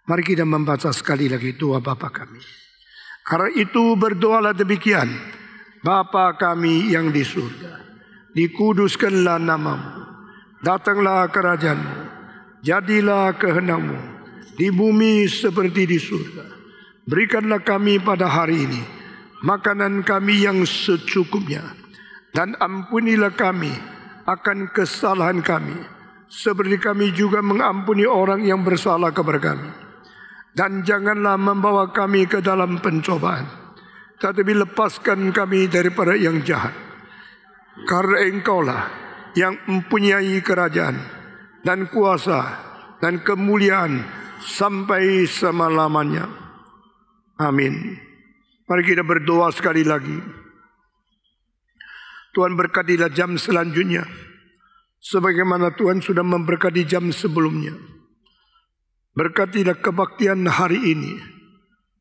Mari kita membaca sekali lagi doa Bapa kami. Karena itu berdoalah demikian. Bapa kami yang di surga, dikuduskanlah namamu, datanglah kerajaanmu, jadilah kehendakmu di bumi seperti di surga. Berikanlah kami pada hari ini makanan kami yang secukupnya, dan ampunilah kami akan kesalahan kami, seperti kami juga mengampuni orang yang bersalah kepada kami. Dan janganlah membawa kami ke dalam pencobaan, tetapi lepaskan kami daripada yang jahat. Karena Engkaulah yang mempunyai kerajaan dan kuasa dan kemuliaan sampai selama-lamanya. Amin. Mari kita berdoa sekali lagi. Tuhan berkatilah jam selanjutnya, sebagaimana Tuhan sudah memberkati jam sebelumnya. Berkatilah kebaktian hari ini,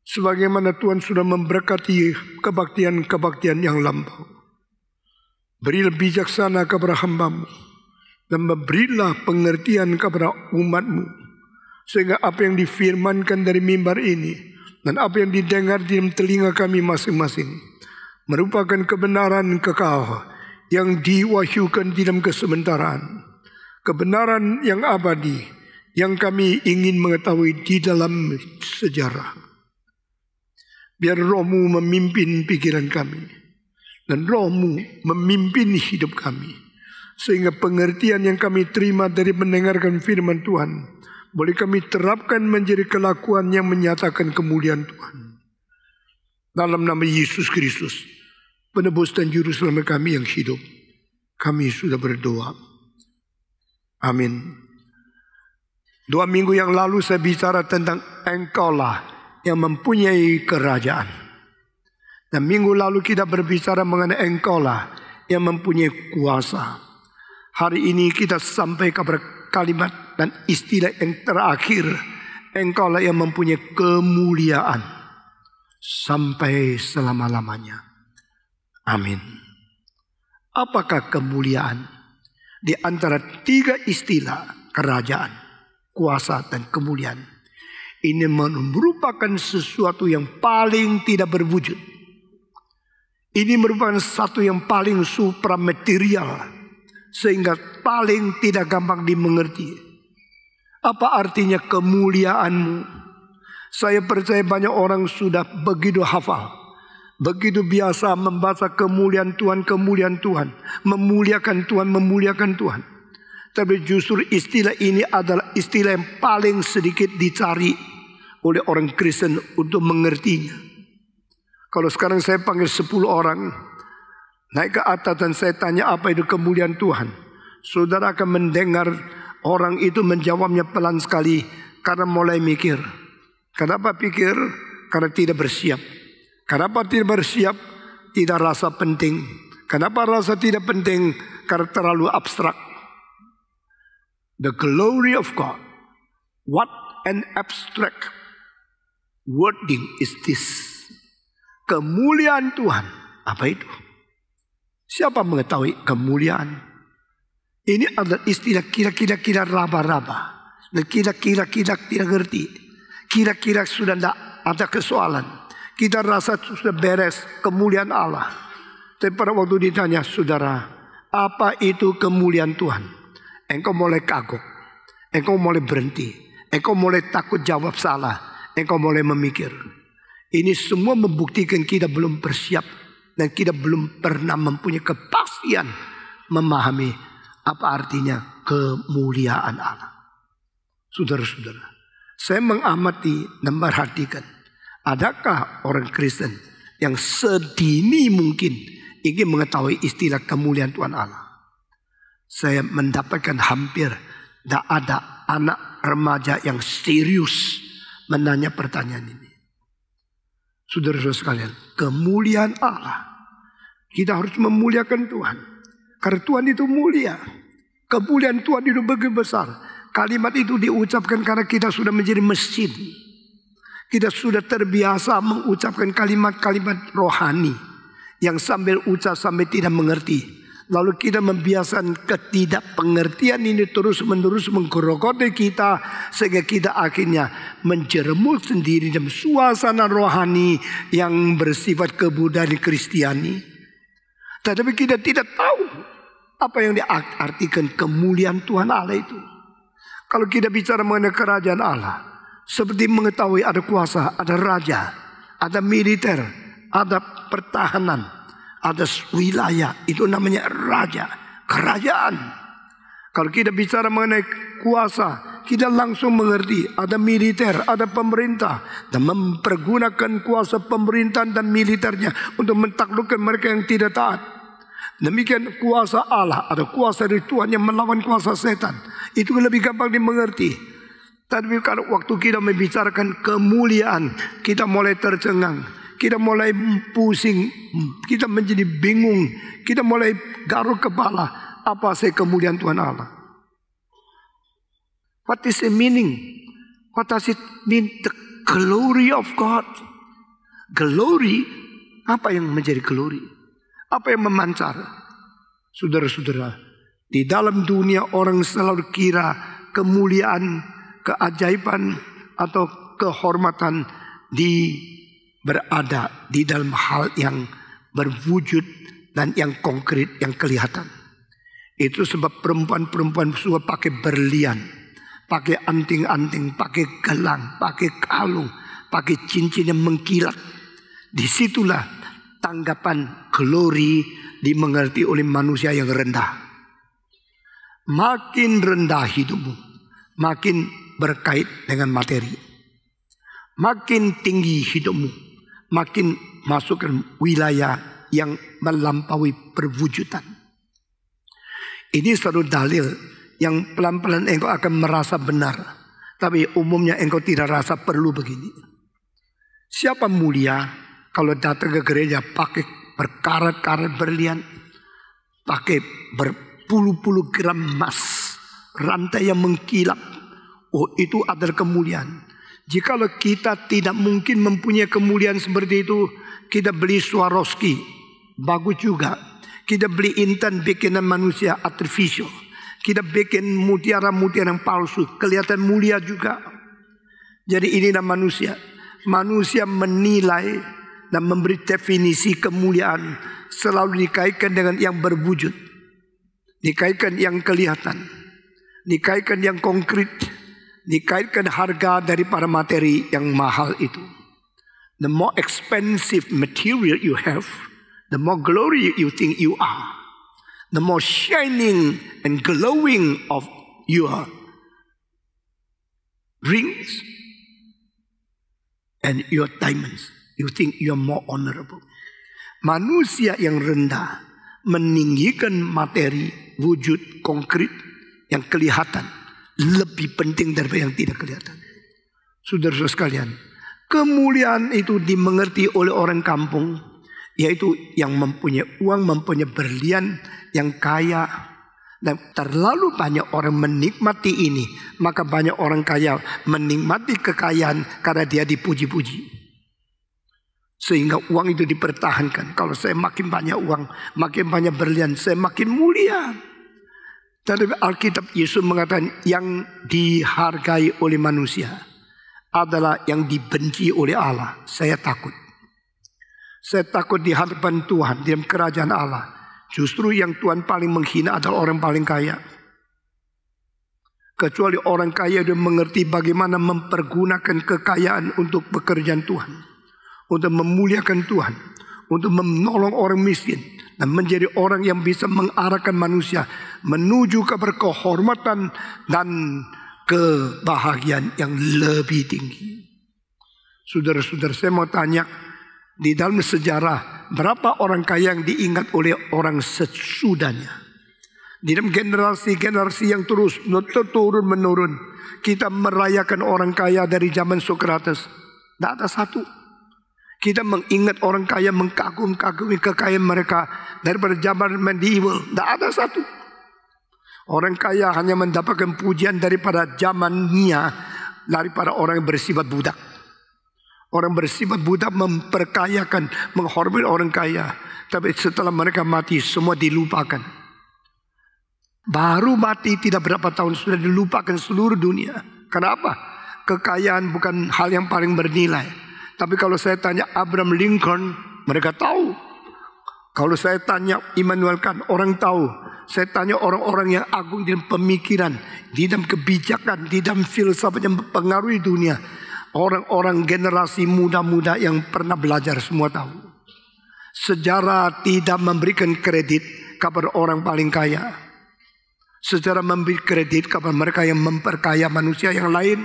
sebagaimana Tuhan sudah memberkati kebaktian-kebaktian yang lampau. Berilah bijaksana kepada hamba-Mu, dan berilah pengertian kepada umat-Mu, sehingga apa yang difirmankan dari mimbar ini, dan apa yang didengar di dalam telinga kami masing-masing, merupakan kebenaran kekal yang diwahyukan di dalam kesementaraan. Kebenaran yang abadi, yang kami ingin mengetahui di dalam sejarah. Biar Roh-Mu memimpin pikiran kami, dan Roh-Mu memimpin hidup kami, sehingga pengertian yang kami terima dari mendengarkan firman Tuhan boleh kami terapkan menjadi kelakuan yang menyatakan kemuliaan Tuhan. Dalam nama Yesus Kristus, penebus dan juru selamat kami yang hidup, kami sudah berdoa. Amin. 2 minggu yang lalu saya bicara tentang Engkaulah yang mempunyai kerajaan. Dan minggu lalu kita berbicara mengenai Engkaulah yang mempunyai kuasa. Hari ini kita sampai kepada kalimat dan istilah yang terakhir. Engkaulah yang mempunyai kemuliaan sampai selama-lamanya. Amin. Apakah kemuliaan? Di antara 3 istilah kerajaan, kuasa dan kemuliaan, ini merupakan sesuatu yang paling tidak berwujud. Ini merupakan satu yang paling supramaterial, sehingga paling tidak gampang dimengerti. Apa artinya kemuliaan-Mu? Saya percaya banyak orang sudah begitu hafal, begitu biasa membaca kemuliaan Tuhan, memuliakan Tuhan, memuliakan Tuhan. Tapi justru istilah ini adalah istilah yang paling sedikit dicari oleh orang Kristen untuk mengertinya. Kalau sekarang saya panggil 10 orang naik ke atas dan saya tanya apa itu kemuliaan Tuhan, saudara akan mendengar orang itu menjawabnya pelan sekali karena mulai mikir. Kenapa pikir? Karena tidak bersiap. Kenapa tidak bersiap? Tidak rasa penting. Kenapa rasa tidak penting? Karena terlalu abstrak. The glory of God. What an abstract wording is this? Kemuliaan Tuhan. Apa itu? Siapa mengetahui kemuliaan? Ini adalah istilah kira-kira raba-raba. Dan kira-kira tidak ngerti. Kira-kira sudah tidak ada kesoalan. Kita rasa sudah beres kemuliaan Allah. Tapi pada waktu ditanya, saudara, apa itu kemuliaan Tuhan? Engkau mulai kagok, engkau mulai berhenti, engkau mulai takut jawab salah, engkau mulai memikir. Ini semua membuktikan kita belum bersiap dan kita belum pernah mempunyai kepastian memahami apa artinya kemuliaan Allah. Saudara-saudara, saya mengamati dan perhatikan, adakah orang Kristen yang sedini mungkin ingin mengetahui istilah kemuliaan Tuhan Allah? Saya mendapatkan hampir tidak ada anak remaja yang serius menanya pertanyaan ini. Saudara-saudara sekalian, kemuliaan Allah, kita harus memuliakan Tuhan. Karena Tuhan itu mulia. Kemuliaan Tuhan itu begitu besar. Kalimat itu diucapkan karena kita sudah menjadi mesin. Kita sudah terbiasa mengucapkan kalimat-kalimat rohani yang sambil ucap sambil tidak mengerti. Lalu kita membiasakan ketidakpengertian ini terus-menerus menggerogoti kita, sehingga kita akhirnya menjeremut sendiri dalam suasana rohani yang bersifat kebudayaan Kristiani. Tetapi kita tidak tahu apa yang diartikan kemuliaan Tuhan Allah itu. Kalau kita bicara mengenai kerajaan Allah, seperti mengetahui ada kuasa, ada raja, ada militer, ada pertahanan, ada wilayah, itu namanya raja, kerajaan. Kalau kita bicara mengenai kuasa, kita langsung mengerti ada militer, ada pemerintah, dan mempergunakan kuasa pemerintahan dan militernya untuk mentaklukkan mereka yang tidak taat. Demikian kuasa Allah, ada kuasa dari Tuhan yang melawan kuasa setan. Itu lebih gampang dimengerti. Tapi kalau waktu kita membicarakan kemuliaan, kita mulai tercengang, kita mulai pusing, kita menjadi bingung, kita mulai garuk kepala. Apa sih kemuliaan Tuhan Allah? What is the meaning? What does it mean? The glory of God. Glory, apa yang menjadi glory? Apa yang memancar? Saudara-saudara, di dalam dunia orang selalu kira kemuliaan, keajaiban atau kehormatan berada di dalam hal yang berwujud dan yang konkret, yang kelihatan. Itu sebab perempuan-perempuan semua pakai berlian, pakai anting-anting, pakai gelang, pakai kalung, pakai cincin yang mengkilat. Disitulah tanggapan glory dimengerti oleh manusia yang rendah. Makin rendah hidupmu, makin berkait dengan materi. Makin tinggi hidupmu, makin masuk ke wilayah yang melampaui perwujudan. Ini satu dalil yang pelan-pelan engkau akan merasa benar, tapi umumnya engkau tidak rasa perlu begini. Siapa mulia kalau datang ke gereja pakai berkarat-karat berlian, pakai berpuluh-puluh gram emas, rantai yang mengkilap? Oh, itu adalah kemuliaan. Jikalau kita tidak mungkin mempunyai kemuliaan seperti itu, kita beli Swarovski, bagus juga. Kita beli intan bikinan manusia artificial. Kita bikin mutiara-mutiara yang palsu, kelihatan mulia juga. Jadi inilah manusia. Manusia menilai dan memberi definisi kemuliaan selalu dikaitkan dengan yang berwujud, dikaitkan yang kelihatan, dikaitkan yang konkret, dikaitkan harga daripada materi yang mahal itu. The more expensive material you have, the more glory you think you are. The more shining and glowing of your rings and your diamonds, you think you are more honorable. Manusia yang rendah meninggikan materi, wujud konkret yang kelihatan lebih penting daripada yang tidak kelihatan. Saudara-saudara sekalian, kemuliaan itu dimengerti oleh orang kampung, yaitu yang mempunyai uang, mempunyai berlian, yang kaya. Dan terlalu banyak orang menikmati ini, maka banyak orang kaya menikmati kekayaan karena dia dipuji-puji. Sehingga uang itu dipertahankan. Kalau saya makin banyak uang, makin banyak berlian, saya makin mulia. Tetapi Alkitab Yesus mengatakan yang dihargai oleh manusia adalah yang dibenci oleh Allah. Saya takut. Saya takut di hadapan Tuhan, di dalam kerajaan Allah. Justru yang Tuhan paling menghina adalah orang paling kaya. Kecuali orang kaya dia mengerti bagaimana mempergunakan kekayaan untuk pekerjaan Tuhan, untuk memuliakan Tuhan, untuk menolong orang miskin, dan menjadi orang yang bisa mengarahkan manusia menuju kepada kehormatan dan kebahagiaan yang lebih tinggi. Saudara-saudara, saya mau tanya, di dalam sejarah berapa orang kaya yang diingat oleh orang sesudahnya? Di dalam generasi-generasi yang terus turun menurun, kita merayakan orang kaya dari zaman Sokrates. Tidak ada satu. Kita mengingat orang kaya, mengkagumi kekayaan mereka daripada zaman medieval. Tidak ada satu. Orang kaya hanya mendapatkan pujian daripada zamannya, daripada orang yang bersifat budak. Orang bersifat budak memperkayakan, menghormati orang kaya. Tapi setelah mereka mati, semua dilupakan. Baru mati tidak berapa tahun sudah dilupakan seluruh dunia. Kenapa? Kekayaan bukan hal yang paling bernilai. Tapi kalau saya tanya Abraham Lincoln, mereka tahu. Kalau saya tanya Immanuel Kant, orang tahu. Saya tanya orang-orang yang agung di dalam pemikiran, di dalam kebijakan, di dalam filsafat yang mempengaruhi dunia. Orang-orang generasi muda-muda yang pernah belajar semua tahu. Sejarah tidak memberikan kredit kepada orang paling kaya. Sejarah memberi kredit kepada mereka yang memperkaya manusia yang lain.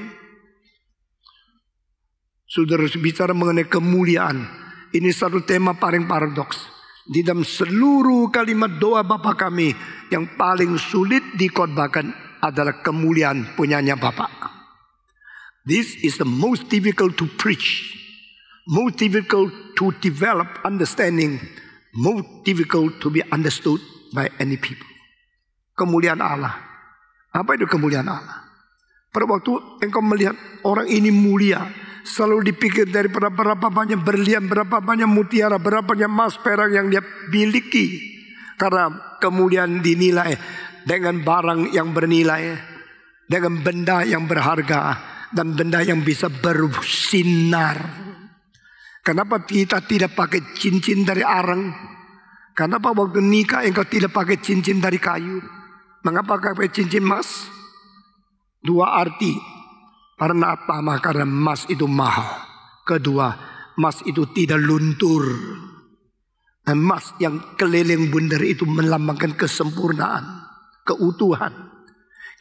Saudara bicara mengenai kemuliaan. Ini satu tema paling paradoks. Di dalam seluruh kalimat doa Bapa kami, yang paling sulit dikhotbahkan adalah kemuliaan punyanya Bapa. This is the most difficult to preach, most difficult to develop understanding, most difficult to be understood by any people. Kemuliaan Allah. Apa itu kemuliaan Allah? Pada waktu engkau melihat orang ini mulia, selalu dipikir daripada berapa banyak berlian, berapa banyak mutiara, berapa banyak emas perak yang dia miliki. Karena kemuliaan dinilai dengan barang yang bernilai, dengan benda yang berharga, dan benda yang bisa bersinar. Kenapa kita tidak pakai cincin dari arang? Kenapa waktu nikah engkau tidak pakai cincin dari kayu? Mengapa pakai cincin emas? Dua arti. Pertama, karena emas itu mahal. Kedua, emas itu tidak luntur. Emas yang keliling bundar itu melambangkan kesempurnaan, keutuhan.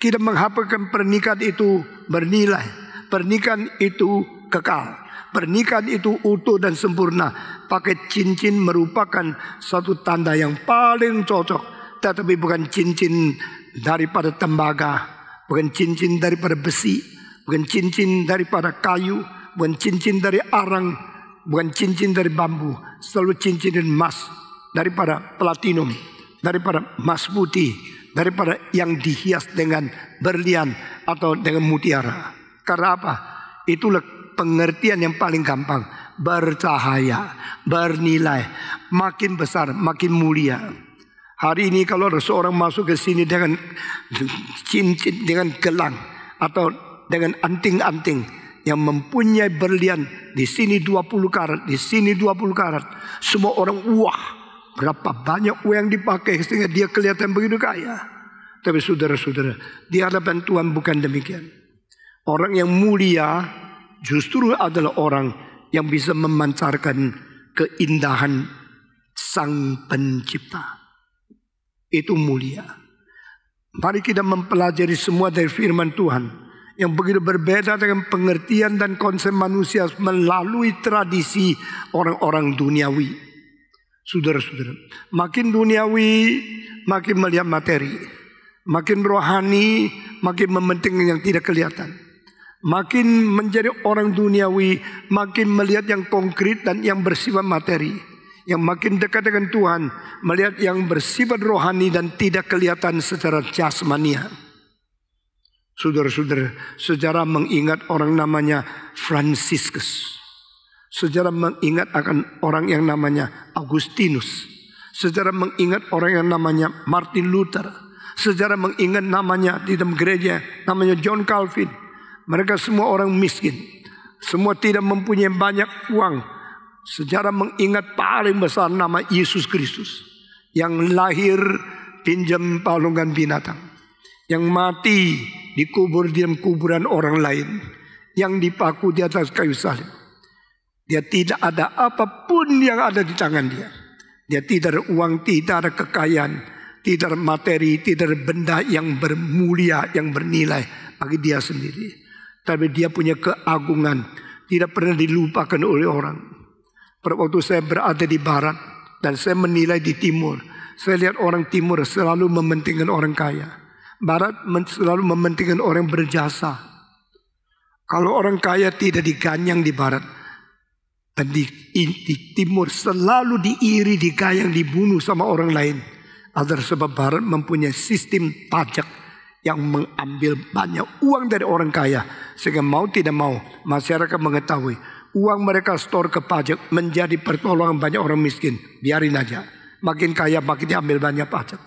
Kita menghapuskan pernikahan itu bernilai. Pernikahan itu kekal. Pernikahan itu utuh dan sempurna. Pakai cincin merupakan satu tanda yang paling cocok. Tetapi bukan cincin daripada tembaga, bukan cincin daripada besi, bukan cincin daripada kayu, bukan cincin dari arang, bukan cincin dari bambu. Selalu cincin emas, daripada platinum, daripada emas putih, daripada yang dihias dengan berlian atau dengan mutiara. Karena apa? Itulah pengertian yang paling gampang. Bercahaya, bernilai, makin besar, makin mulia. Hari ini kalau ada seorang masuk ke sini dengan cincin, dengan gelang atau dengan anting-anting yang mempunyai berlian, di sini 20 karat, di sini 20 karat, semua orang wah, berapa banyak uang yang dipakai sehingga dia kelihatan begitu kaya. Tapi saudara-saudara, di hadapan Tuhan bukan demikian. Orang yang mulia justru adalah orang yang bisa memancarkan keindahan Sang Pencipta. Itu mulia. Mari kita mempelajari semua dari firman Tuhan yang begitu berbeda dengan pengertian dan konsep manusia melalui tradisi orang-orang duniawi. Saudara-saudara, makin duniawi, makin melihat materi. Makin rohani, makin mementingkan yang tidak kelihatan. Makin menjadi orang duniawi, makin melihat yang konkret dan yang bersifat materi. Yang makin dekat dengan Tuhan, melihat yang bersifat rohani dan tidak kelihatan secara jasmania. Saudara-saudara, sejarah mengingat orang namanya Franciscus. Sejarah mengingat akan orang yang namanya Augustinus. Sejarah mengingat orang yang namanya Martin Luther. Sejarah mengingat namanya di dalam gereja, namanya John Calvin. Mereka semua orang miskin. Semua tidak mempunyai banyak uang. Sejarah mengingat paling besar nama Yesus Kristus, yang lahir pinjam palungan binatang, yang mati dikubur di dalam kuburan orang lain, yang dipaku di atas kayu salib. Dia tidak ada apapun yang ada di tangan dia. Dia tidak ada uang, tidak ada kekayaan, tidak ada materi, tidak ada benda yang bermulia, yang bernilai bagi dia sendiri. Tapi dia punya keagungan, tidak pernah dilupakan oleh orang. Pada waktu saya berada di barat dan saya menilai di timur, saya lihat orang timur selalu mementingkan orang kaya. Barat selalu mementingkan orang berjasa. Kalau orang kaya tidak diganyang di barat, dan di timur selalu diiri, digayang, dibunuh sama orang lain. Adalah sebab barat mempunyai sistem pajak yang mengambil banyak uang dari orang kaya, sehingga mau tidak mau masyarakat mengetahui uang mereka store ke pajak menjadi pertolongan banyak orang miskin. Biarin aja, makin kaya makin diambil banyak pajak.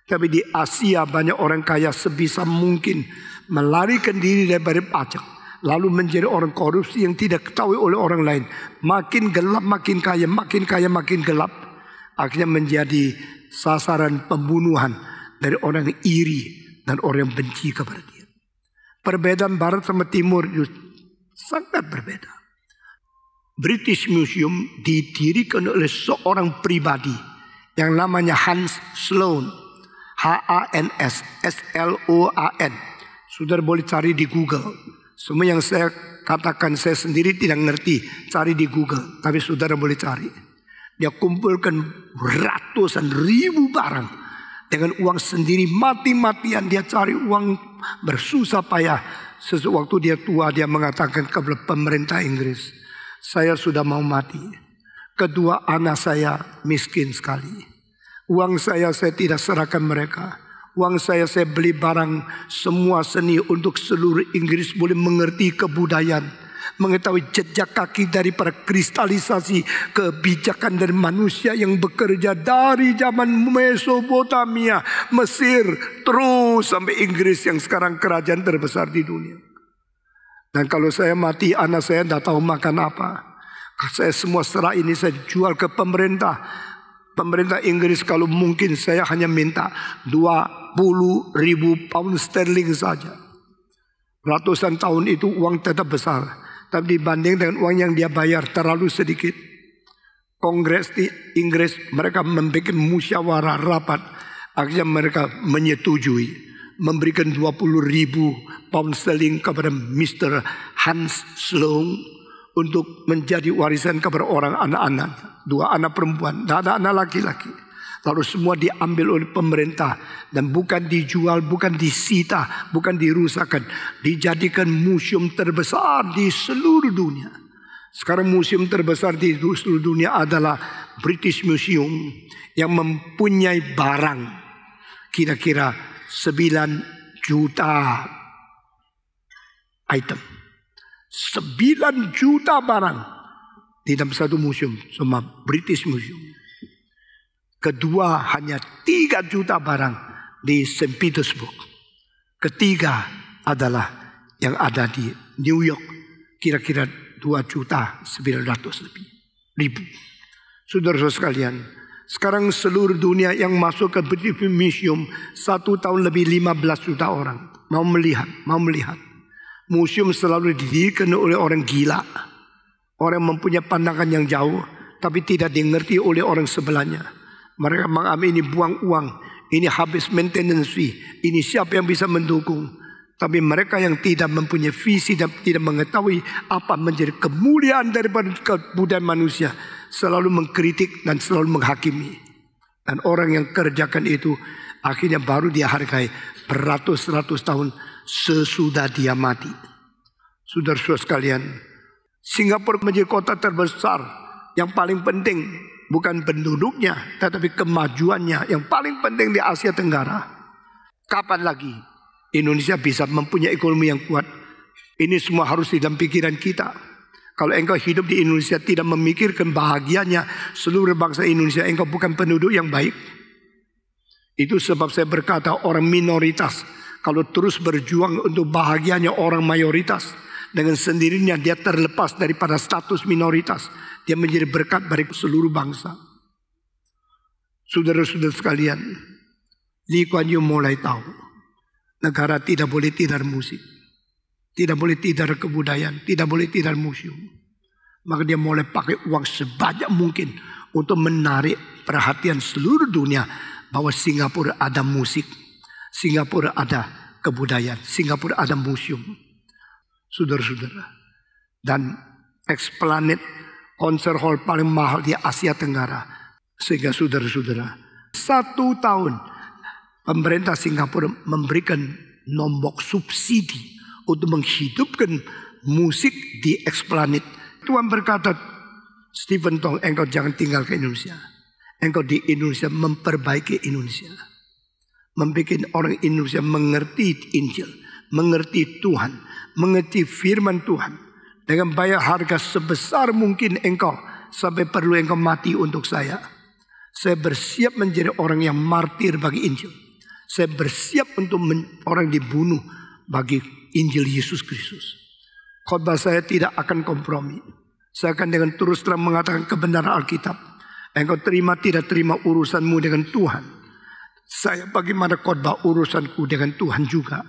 Tapi di Asia banyak orang kaya sebisa mungkin melarikan diri dari pajak, lalu menjadi orang korupsi yang tidak ketahui oleh orang lain. Makin gelap makin kaya, makin kaya makin gelap. Akhirnya menjadi sasaran pembunuhan dari orang yang iri dan orang yang benci kepada dia. Perbedaan Barat sama Timur sangat berbeda. British Museum didirikan oleh seorang pribadi yang namanya Hans Sloan. H-A-N-S S-L-O-A-N. Saudara boleh cari di Google. Semua yang saya katakan saya sendiri tidak ngerti, cari di Google. Tapi saudara boleh cari. Dia kumpulkan ratusan ribu barang dengan uang sendiri, mati-matian dia cari uang bersusah payah. Sewaktu dia tua dia mengatakan kepada pemerintah Inggris, saya sudah mau mati. Kedua anak saya miskin sekali. Uang saya tidak serahkan mereka. Uang saya beli barang semua seni untuk seluruh Inggris boleh mengerti kebudayaan, mengetahui jejak kaki daripada kristalisasi kebijakan dari manusia yang bekerja dari zaman Mesopotamia, Mesir, terus sampai Inggris yang sekarang kerajaan terbesar di dunia. Dan kalau saya mati, anak saya tidak tahu makan apa. Saya semua serah ini saya jual ke pemerintah. Pemerintah Inggris kalau mungkin saya hanya minta 20.000 pound sterling saja. Ratusan tahun itu uang tetap besar. Tapi dibanding dengan uang yang dia bayar terlalu sedikit. Kongres di Inggris mereka membuat musyawarah rapat. Akhirnya mereka menyetujui memberikan 20.000 pound sterling kepada Mr. Hans Sloane untuk menjadi warisan kepada orang anak-anak. 2 anak perempuan, dan anak laki-laki. Lalu semua diambil oleh pemerintah. Dan bukan dijual, bukan disita, bukan dirusakkan. Dijadikan museum terbesar di seluruh dunia. Sekarang museum terbesar di seluruh dunia adalah British Museum. Yang mempunyai barang kira-kira 9 juta item. 9 juta barang di dalam satu museum, sama British Museum. Kedua hanya 3 juta barang di St. Petersburg. Ketiga adalah yang ada di New York, kira-kira 2.900.000. Saudara-saudara sekalian, sekarang seluruh dunia yang masuk ke British Museum 1 tahun lebih 15 juta orang mau melihat. Museum selalu didirikan oleh orang gila. Orang mempunyai pandangan yang jauh, tapi tidak dimengerti oleh orang sebelahnya. Mereka mengambil ini buang uang, ini habis maintenance fee, ini siapa yang bisa mendukung. Tapi mereka yang tidak mempunyai visi dan tidak mengetahui apa menjadi kemuliaan daripada kebudayaan manusia, selalu mengkritik dan selalu menghakimi. Dan orang yang kerjakan itu akhirnya baru dia hargai beratus-ratus tahun sesudah dia mati. Saudara-saudara sekalian, Singapura menjadi kota terbesar. Yang paling penting bukan penduduknya, tetapi kemajuannya yang paling penting di Asia Tenggara. Kapan lagi Indonesia bisa mempunyai ekonomi yang kuat? Ini semua harus di dalam pikiran kita. Kalau engkau hidup di Indonesia tidak memikirkan bahagianya seluruh bangsa Indonesia, engkau bukan penduduk yang baik. Itu sebab saya berkata orang minoritas kalau terus berjuang untuk bahagianya orang mayoritas, dengan sendirinya dia terlepas daripada status minoritas. Dia menjadi berkat bagi seluruh bangsa. Saudara-saudara sekalian, Lee Kuan Yew mulai tahu negara tidak boleh tidak musik, tidak boleh tidak kebudayaan, tidak boleh tidak museum. Maka dia mulai pakai uang sebanyak mungkin untuk menarik perhatian seluruh dunia bahwa Singapura ada musik, Singapura ada kebudayaan, Singapura ada museum. Saudara-saudara, dan Esplanade konser hall paling mahal di Asia Tenggara. Sehingga saudara-saudara, 1 tahun pemerintah Singapura memberikan nombok subsidi untuk menghidupkan musik di Esplanade. Tuhan berkata, Stephen Tong, engkau jangan tinggal ke Indonesia. Engkau di Indonesia memperbaiki Indonesia, membuat orang Indonesia mengerti Injil, mengerti Tuhan, mengerti firman Tuhan. Dengan bayar harga sebesar mungkin engkau, sampai perlu engkau mati untuk saya. Saya bersiap menjadi orang yang martir bagi Injil. Saya bersiap untuk orang dibunuh bagi Injil Yesus Kristus. Khotbah saya tidak akan kompromi. Saya akan dengan terus terang mengatakan kebenaran Alkitab. Engkau terima tidak terima urusanmu dengan Tuhan. Saya bagaimana khotbah urusanku dengan Tuhan juga.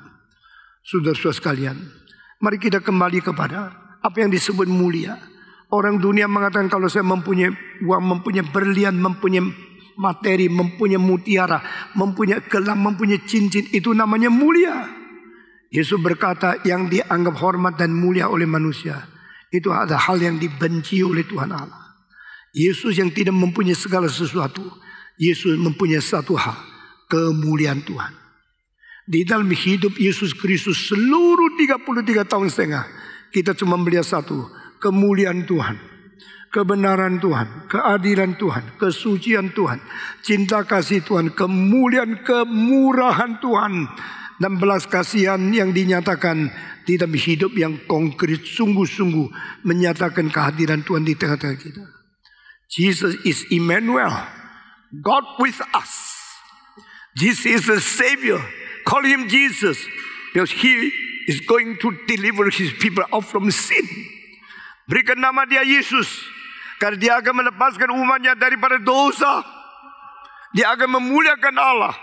Saudara-saudara sekalian, mari kita kembali kepada apa yang disebut mulia. Orang dunia mengatakan kalau saya mempunyai uang, mempunyai berlian, mempunyai materi, mempunyai mutiara, mempunyai gelang, mempunyai cincin, itu namanya mulia. Yesus berkata yang dianggap hormat dan mulia oleh manusia, itu ada hal yang dibenci oleh Tuhan Allah. Yesus yang tidak mempunyai segala sesuatu, Yesus mempunyai satu hal, kemuliaan Tuhan. Di dalam hidup Yesus Kristus seluruh 33 tahun setengah, kita cuma melihat satu, kemuliaan Tuhan, kebenaran Tuhan, keadilan Tuhan, kesucian Tuhan, cinta kasih Tuhan, kemuliaan, kemurahan Tuhan, dan belas kasihan yang dinyatakan di dalam hidup yang konkret, sungguh-sungguh menyatakan kehadiran Tuhan di tengah-tengah kita. Jesus is Emmanuel, God with us. Jesus is the Savior. Call him Jesus, because he is going to deliver his people out from sin. Berikan nama dia Yesus, karena dia akan melepaskan umatnya daripada dosa. Dia akan memuliakan Allah.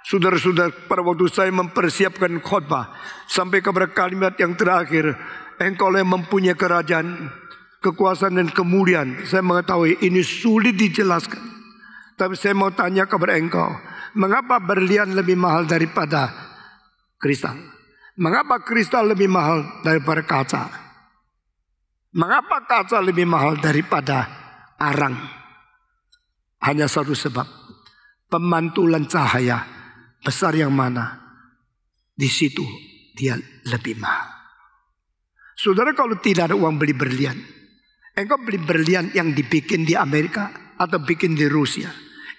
Saudara-saudara, pada waktu saya mempersiapkan khotbah sampai kepada kalimat yang terakhir, engkau yang mempunyai kerajaan, kekuasaan dan kemuliaan. Saya mengetahui ini sulit dijelaskan, tapi saya mau tanya kepada engkau, mengapa berlian lebih mahal daripada kristal? Mengapa kristal lebih mahal daripada kaca? Mengapa kaca lebih mahal daripada arang? Hanya satu sebab, pemantulan cahaya besar yang mana, di situ dia lebih mahal. Saudara, kalau tidak ada uang beli berlian, engkau beli berlian yang dibikin di Amerika atau bikin di Rusia.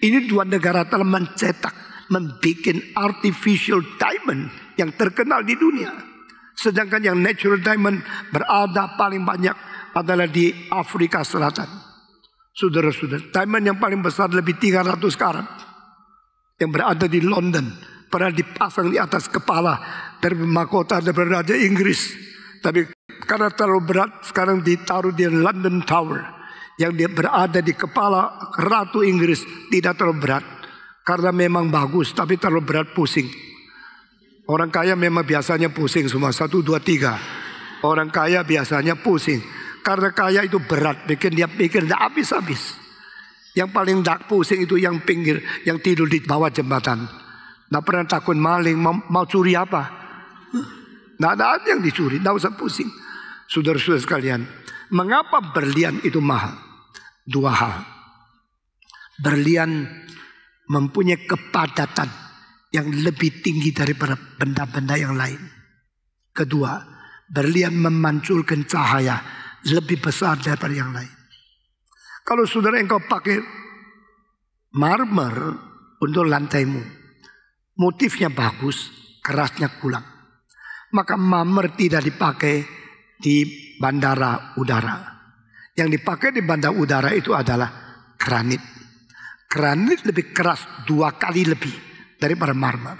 Ini dua negara telah mencetak, membuat artificial diamond yang terkenal di dunia. Sedangkan yang natural diamond berada paling banyak adalah di Afrika Selatan. Saudara-saudara, diamond yang paling besar lebih 300 karat yang berada di London, pernah dipasang di atas kepala dari mahkota dari Raja Inggris. Tapi karena terlalu berat, sekarang ditaruh di London Tower yang dia berada di kepala Ratu Inggris. Tidak terlalu berat karena memang bagus, tapi terlalu berat pusing. Orang kaya memang biasanya pusing semua, 1, 2, 3. Orang kaya biasanya pusing karena kaya itu berat, bikin dia pikir tidak habis-habis. Yang paling tak pusing itu yang pinggir, yang tidur di bawah jembatan. Tidak pernah takut maling, mau curi apa? Tidak ada yang dicuri, tidak usah pusing. Saudara-saudara sekalian, mengapa berlian itu mahal? Dua hal. Berlian mempunyai kepadatan yang lebih tinggi daripada benda-benda yang lain. Kedua, berlian memanculkan cahaya lebih besar daripada yang lain. Kalau saudara engkau pakai marmer untuk lantaimu, motifnya bagus, kerasnya kurang, maka marmer tidak dipakai di bandara udara. Yang dipakai di bandara udara itu adalah granit. Granit lebih keras 2 kali lebih daripada marmer.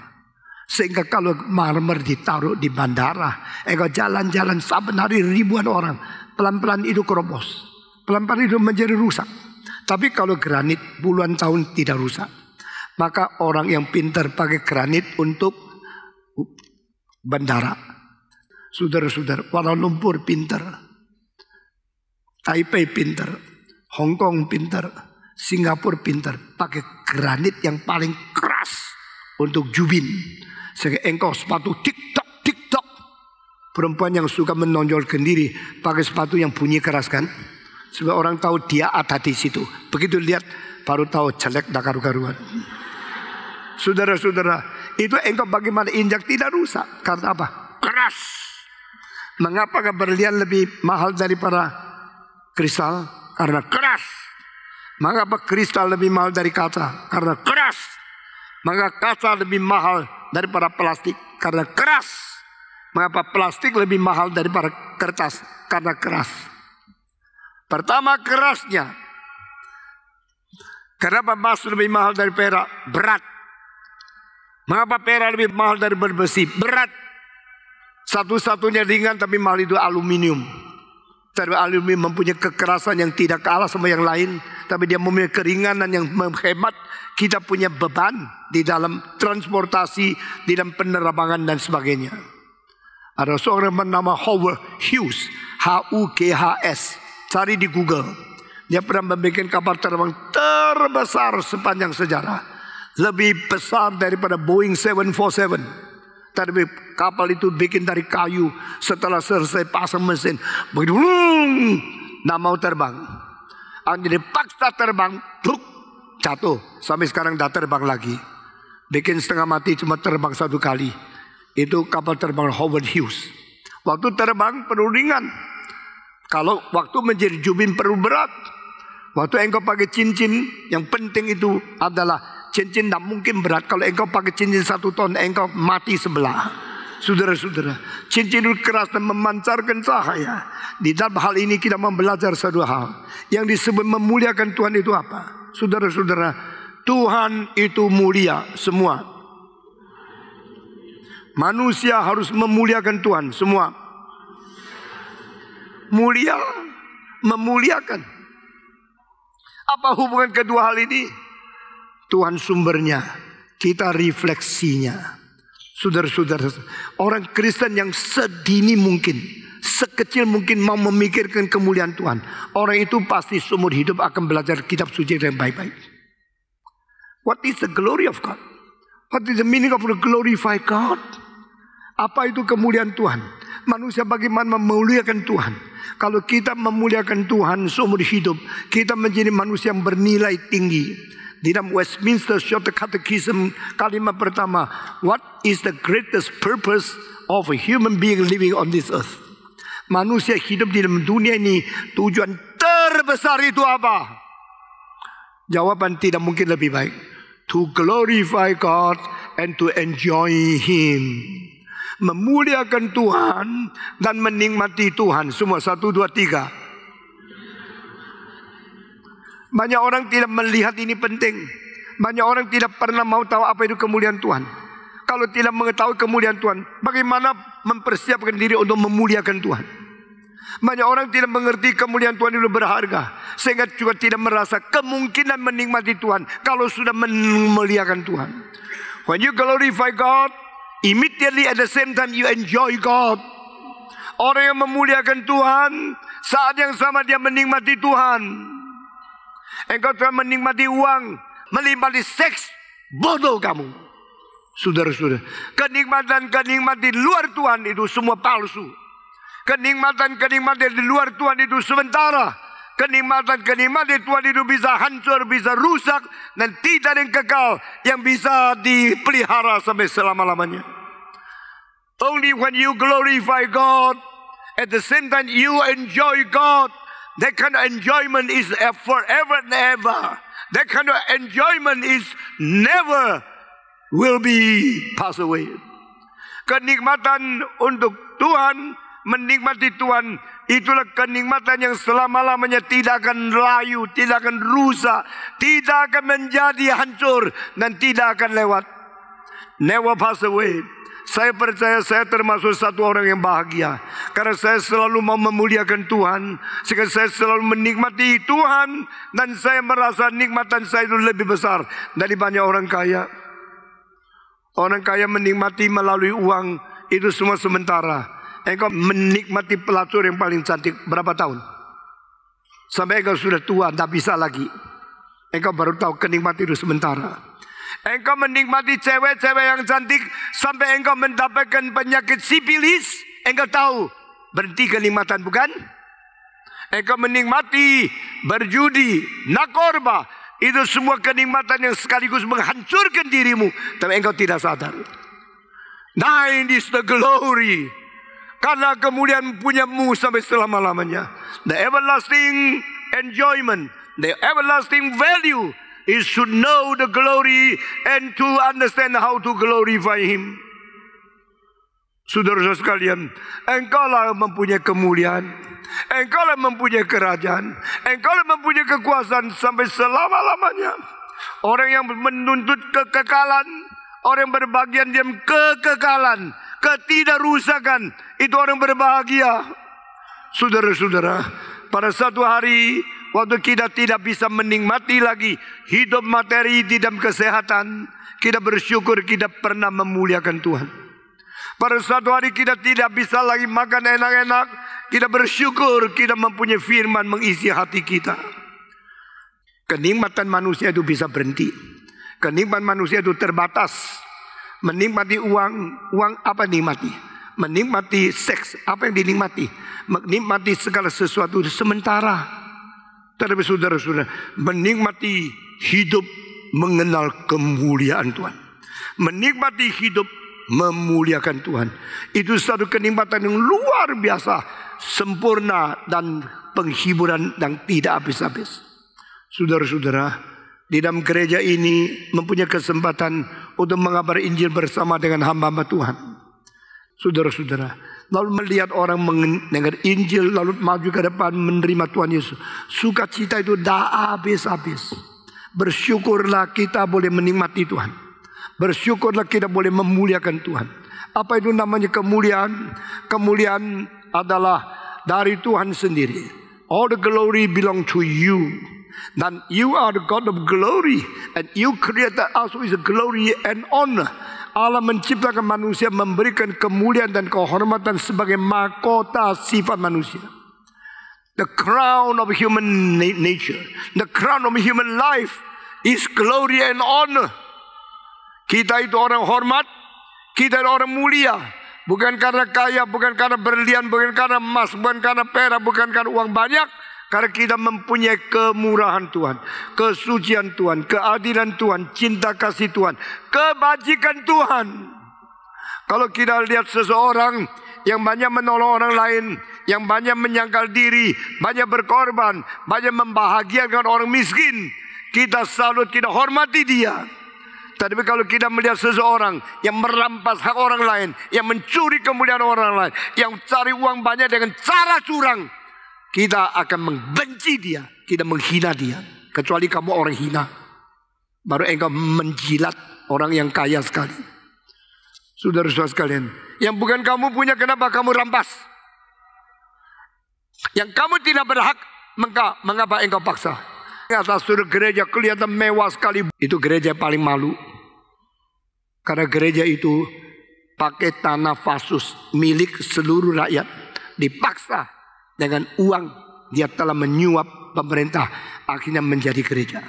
Sehingga kalau marmer ditaruh di bandara, engkau jalan-jalan saben hari ribuan orang, pelan-pelan itu kerobos. Pelan-pelan itu menjadi rusak. Tapi kalau granit puluhan tahun tidak rusak. Maka orang yang pintar pakai granit untuk bandara. Saudara-saudara, Kuala Lumpur pintar, Taipei pintar, Hong Kong pintar, Singapura pintar, pakai granit yang paling keras untuk jubin. Sehingga engkau sepatu tik-tak, tik-tak. Perempuan yang suka menonjolkan diri pakai sepatu yang bunyi keras kan? Supaya orang tahu dia ada di situ. Begitu lihat baru tahu jelek dan karu-karuan. Saudara-saudara, itu engkau bagaimana injak tidak rusak. Karena apa? Keras. Mengapa berlian lebih mahal daripada kristal? Karena keras. Mengapa kristal lebih mahal dari kaca? Karena keras. Maka kaca lebih mahal daripada plastik? Karena keras. Mengapa plastik lebih mahal daripada kertas? Karena keras. Pertama, kerasnya. Kenapa emas lebih mahal dari perak? Berat. Mengapa perak lebih mahal dari besi? Berat. Satu-satunya ringan tapi mahal itu aluminium. Tapi aluminium mempunyai kekerasan yang tidak kalah sama yang lain. Tapi dia mempunyai keringanan yang menghemat. Kita punya beban di dalam transportasi, di dalam penerbangan dan sebagainya. Ada seorang bernama Howard Hughes, H-U-G-H-S. Cari di Google. Dia pernah membuat kapal terbang terbesar sepanjang sejarah. Lebih besar daripada Boeing 747. Tapi kapal itu bikin dari kayu. Setelah selesai pasang mesin, begitu, nggak mau terbang. Jadi paksa terbang, pluk, jatuh. Sampai sekarang tidak terbang lagi. Bikin setengah mati, cuma terbang satu kali. Itu kapal terbang Howard Hughes. Waktu terbang perlu ringan. Kalau waktu menjadi jubin perlu berat. Waktu engkau pakai cincin, yang penting itu adalah cincin tidak mungkin berat. Kalau engkau pakai cincin 1 ton, engkau mati sebelah. Saudara-saudara, cincin itu keras dan memancarkan cahaya. Di dalam hal ini kita mau belajar satu hal. Yang disebut memuliakan Tuhan itu apa? Saudara-saudara, Tuhan itu mulia semua. Manusia harus memuliakan Tuhan semua. Mulia, memuliakan. Apa hubungan kedua hal ini? Tuhan sumbernya, kita refleksinya. Saudara-saudara, orang Kristen yang sedini mungkin, sekecil mungkin mau memikirkan kemuliaan Tuhan, orang itu pasti seumur hidup akan belajar kitab suci dengan baik-baik. What is the glory of God? What is the meaning of the glorify God? Apa itu kemuliaan Tuhan? Manusia bagaimana memuliakan Tuhan? Kalau kita memuliakan Tuhan seumur hidup, kita menjadi manusia yang bernilai tinggi. Di dalam Westminster Short Catechism kalimat pertama, what is the greatest purpose of a human being living on this earth? Manusia hidup di dalam dunia ini, tujuan terbesar itu apa? Jawaban tidak mungkin lebih baik. To glorify God and to enjoy Him. Memuliakan Tuhan dan menikmati Tuhan. Semua 1, 2, 3. Banyak orang tidak melihat ini penting. Banyak orang tidak pernah mau tahu apa itu kemuliaan Tuhan. Kalau tidak mengetahui kemuliaan Tuhan, bagaimana mempersiapkan diri untuk memuliakan Tuhan? Banyak orang tidak mengerti kemuliaan Tuhan itu berharga, sehingga juga tidak merasa kemungkinan menikmati Tuhan kalau sudah memuliakan Tuhan. When you glorify God, immediately at the same time you enjoy God. Orang yang memuliakan Tuhan, saat yang sama dia menikmati Tuhan. Engkau telah menikmati uang, menikmati seks, bodoh kamu. Saudara-saudara, kenikmatan-kenikmatan di luar Tuhan itu semua palsu. Kenikmatan-kenikmatan di luar Tuhan itu sementara. Kenikmatan-kenikmatan Tuhan itu bisa hancur, bisa rusak, dan tidak ada yang kekal yang bisa dipelihara sampai selama-lamanya. Only when you glorify God, at the same time you enjoy God. That kind of enjoyment is forever and ever. That kind of enjoyment is never will be pass away. Kenikmatan untuk Tuhan, menikmati Tuhan, itulah kenikmatan yang selama-lamanya tidak akan layu, tidak akan rusak, tidak akan menjadi hancur, dan tidak akan lewat. Never pass away. Saya percaya saya termasuk satu orang yang bahagia, karena saya selalu mau memuliakan Tuhan, sehingga saya selalu menikmati Tuhan, dan saya merasa nikmatan saya itu lebih besar dari banyak orang kaya. Orang kaya menikmati melalui uang, itu semua sementara. Engkau menikmati pelacur yang paling cantik berapa tahun? Sampai engkau sudah tua, tidak bisa lagi. Engkau baru tahu kenikmatan itu sementara. Engkau menikmati cewek-cewek yang cantik sampai engkau mendapatkan penyakit sipilis, engkau tahu berhenti kenikmatan, bukan? Engkau menikmati berjudi, narkoba, itu semua kenikmatan yang sekaligus menghancurkan dirimu, tapi engkau tidak sadar. Thine is the glory, karena kemuliaan punyamu sampai selama-lamanya. The everlasting enjoyment, the everlasting value is to know the glory and to understand how to glorify Him. Saudara-saudara sekalian, engkaulah mempunyai kemuliaan, engkaulah mempunyai kerajaan, engkaulah mempunyai kekuasaan sampai selama-lamanya. Orang yang menuntut kekekalan, Orang yang berbahagia dalam kekekalan, ketidakrusakan. Itu orang berbahagia. Saudara-saudara, pada satu hari waktu kita tidak bisa menikmati lagi hidup materi di dalam kesehatan, kita bersyukur kita pernah memuliakan Tuhan. Pada satu hari kita tidak bisa lagi makan enak-enak, kita bersyukur kita mempunyai firman mengisi hati kita. Kenikmatan manusia itu bisa berhenti. Kenikmatan manusia itu terbatas. Menikmati uang apa nikmati? Menikmati seks, apa yang dinikmati? Menikmati segala sesuatu sementara. Tetapi saudara-saudara, menikmati hidup mengenal kemuliaan Tuhan. Menikmati hidup memuliakan Tuhan. Itu satu kenikmatan yang luar biasa, sempurna dan penghiburan yang tidak habis-habis. Saudara-saudara, di dalam gereja ini mempunyai kesempatan untuk mengabar Injil bersama dengan hamba-hamba Tuhan. Saudara-saudara, lalu melihat orang mendengar Injil, lalu maju ke depan menerima Tuhan Yesus. Sukacita itu dah habis-habis. Bersyukurlah kita boleh menikmati Tuhan. Bersyukurlah kita boleh memuliakan Tuhan. Apa itu namanya kemuliaan? Kemuliaan adalah dari Tuhan sendiri. All the glory belong to you. Dan you are the God of glory. And you created us with glory and honor. Allah menciptakan manusia, memberikan kemuliaan dan kehormatan sebagai mahkota sifat manusia. The crown of human nature, the crown of human life is glory and honor. Kita itu orang hormat, kita itu orang mulia. Bukan karena kaya, bukan karena berlian, bukan karena emas, bukan karena perak, bukan karena uang banyak. Karena kita mempunyai kemurahan Tuhan, kesucian Tuhan, keadilan Tuhan, cinta kasih Tuhan, kebajikan Tuhan. Kalau kita lihat seseorang yang banyak menolong orang lain, yang banyak menyangkal diri, banyak berkorban, banyak membahagiakan orang miskin, kita salut, kita hormati dia. Tapi kalau kita melihat seseorang yang merampas hak orang lain, yang mencuri kemuliaan orang lain, yang cari uang banyak dengan cara curang, kita akan membenci dia, kita menghina dia. Kecuali kamu orang hina, baru engkau menjilat orang yang kaya sekali. Saudara-saudara sekalian, yang bukan kamu punya, kenapa kamu rampas? Yang kamu tidak berhak, mengapa engkau paksa? Atas suruh gereja kelihatan mewah sekali. Itu gereja paling malu. Karena gereja itu pakai tanah vasus milik seluruh rakyat. Dipaksa dengan uang, dia telah menyuap pemerintah, akhirnya menjadi gereja.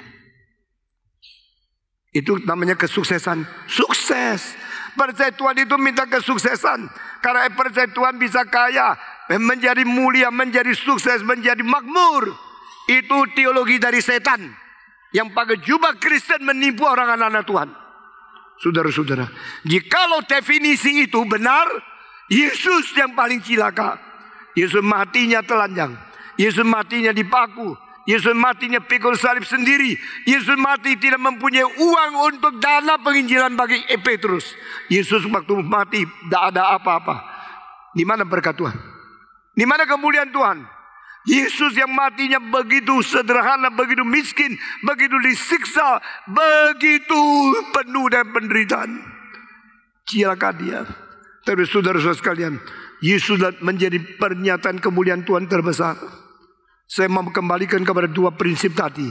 Itu namanya kesuksesan. Sukses. Percaya Tuhan itu minta kesuksesan. Karena percaya Tuhan bisa kaya, menjadi mulia, menjadi sukses, menjadi makmur. Itu teologi dari setan yang pakai jubah Kristen menipu orang anak-anak Tuhan. Saudara-saudara, jikalau definisi itu benar, Yesus yang paling cilaka. Yesus matinya telanjang, Yesus matinya dipaku, Yesus matinya pikul salib sendiri. Yesus mati tidak mempunyai uang untuk dana penginjilan bagi Petrus. Yesus waktu mati tidak ada apa-apa. Di mana berkat Tuhan? Di mana kemuliaan Tuhan? Yesus yang matinya begitu sederhana, begitu miskin, begitu disiksa, begitu penuh dengan penderitaan. Cilaka dia. Tapi saudara-saudara sekalian, Yesus menjadi pernyataan kemuliaan Tuhan terbesar. Saya mau kembalikan kepada dua prinsip tadi.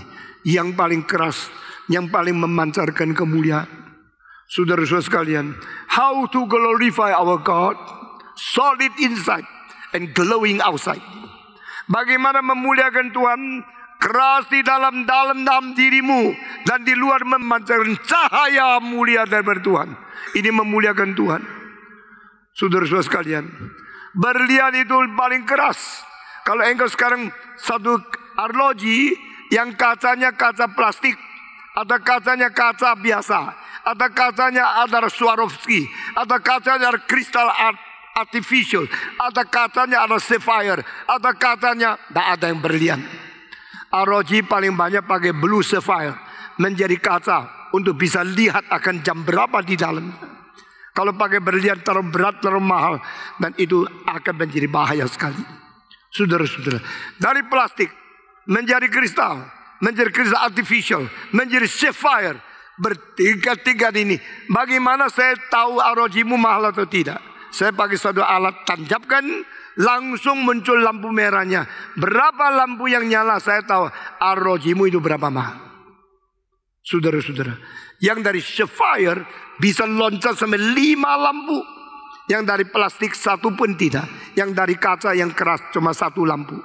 Yang paling keras, yang paling memancarkan kemuliaan. Saudara-saudara sekalian, how to glorify our God? Solid inside and glowing outside. Bagaimana memuliakan Tuhan? Keras di dalam dirimu, dan di luar memancarkan cahaya mulia dari Tuhan. Ini memuliakan Tuhan. Saudara-saudara sekalian, berlian itu paling keras. Kalau engkau sekarang satu arloji yang kacanya kaca plastik, ada kacanya kaca biasa, ada kacanya ada Swarovski, ada kacanya ada kristal artificial, ada kacanya ada sapphire, ada kacanya tidak ada yang berlian. Arloji paling banyak pakai blue sapphire, menjadi kaca untuk bisa lihat akan jam berapa di dalam. Kalau pakai berlian terlalu berat, terlalu mahal, dan itu akan menjadi bahaya sekali. Saudara-saudara, dari plastik menjadi kristal artificial, menjadi sapphire, bertingkat-tingkat ini. Bagaimana saya tahu ROG-mu mahal atau tidak? Saya pakai satu alat tancapkan, langsung muncul lampu merahnya. Berapa lampu yang nyala, saya tahu ROG-mu itu berapa mahal. Saudara-saudara, yang dari Sapphire bisa loncat sampai 5 lampu. Yang dari plastik 1 pun tidak. Yang dari kaca yang keras cuma 1 lampu.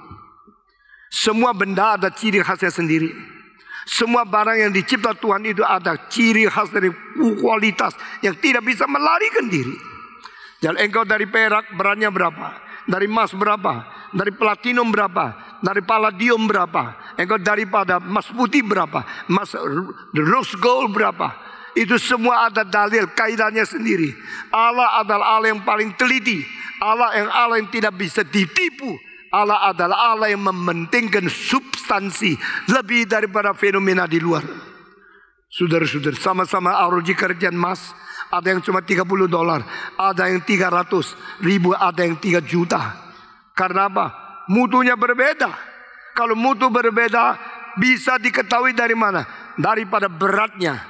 Semua benda ada ciri khasnya sendiri. Semua barang yang dicipta Tuhan itu ada ciri khas dari kualitas yang tidak bisa melarikan diri. Jadi engkau dari perak beratnya berapa? Dari emas berapa? Dari platinum berapa? Dari palladium berapa? Engkau daripada emas putih berapa? Emas rose gold berapa? Itu semua ada dalil kaidahnya sendiri. Allah adalah Allah yang paling teliti. Allah yang tidak bisa ditipu. Allah adalah Allah yang mementingkan substansi lebih daripada fenomena di luar. Saudara-saudara, sama-sama ROG kerjaan emas. Ada yang cuma $30, ada yang 300 ribu, ada yang 3 juta. Karena apa? Mutunya berbeda. Kalau mutu berbeda, bisa diketahui dari mana? Daripada beratnya,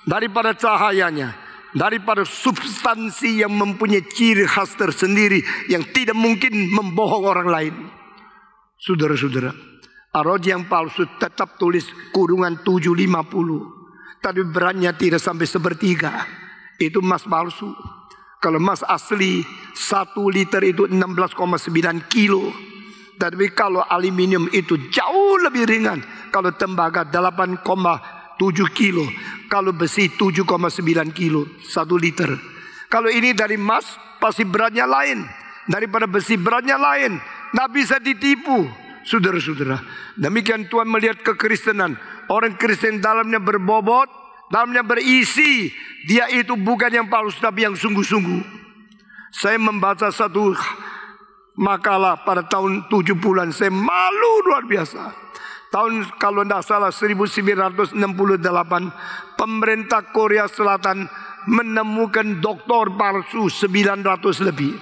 daripada cahayanya, daripada substansi yang mempunyai ciri khas tersendiri yang tidak mungkin membohong orang lain. Saudara-saudara, ROG yang palsu tetap tulis kurungan 750, tapi beratnya tidak sampai 1/3. Itu emas palsu. Kalau emas asli 1 liter itu 16,9 kilo. Tapi kalau aluminium itu jauh lebih ringan. Kalau tembaga 8,7 kilo. Kalau besi 7,9 kilo 1 liter. Kalau ini dari emas pasti beratnya lain. Daripada besi beratnya lain. Tidak bisa ditipu. Saudara-saudara, demikian Tuhan melihat kekristenan. Orang Kristen dalamnya berbobot, dalamnya berisi. Dia itu bukan yang palsu tapi yang sungguh-sungguh. Saya membaca satu makalah pada tahun 70-an. Saya malu luar biasa. Tahun kalau tidak salah 1968, pemerintah Korea Selatan menemukan doktor palsu 900 lebih.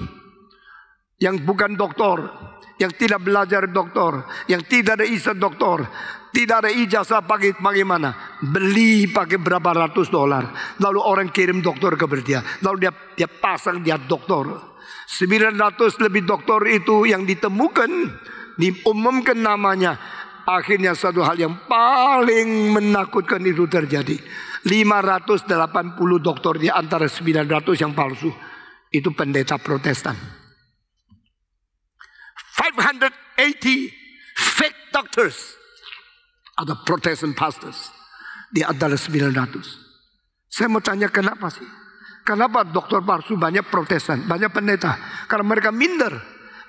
Yang bukan doktor, yang tidak belajar doktor, yang tidak ada ijazah doktor, tidak ada ijazah pakai bagaimana? Beli pakai berapa ratus $. Lalu orang kirim doktor ke dia. Lalu dia pasang dia doktor. 900 lebih doktor itu yang ditemukan, diumumkan namanya. Akhirnya satu hal yang paling menakutkan itu terjadi. 580 dokter di antara 900 yang palsu. Itu pendeta Protestan. 580 fake doctors. Ada Protestant pastors di antara 900. Saya mau tanya kenapa sih? Kenapa dokter palsu banyak Protestan, banyak pendeta? Karena mereka minder.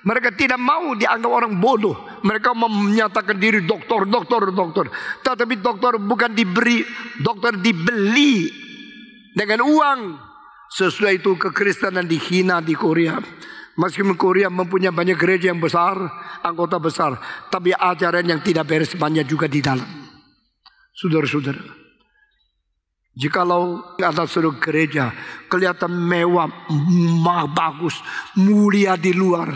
Mereka tidak mau dianggap orang bodoh. Mereka menyatakan diri dokter. Tetapi dokter bukan diberi, dokter dibeli dengan uang. Sesudah itu kekristenan dihina di Korea. Meskipun Korea mempunyai banyak gereja yang besar, anggota besar, tapi ajaran yang tidak beres banyak juga di dalam. Saudara-saudara, jikalau ada seluruh gereja kelihatan mewah, bagus, mulia di luar,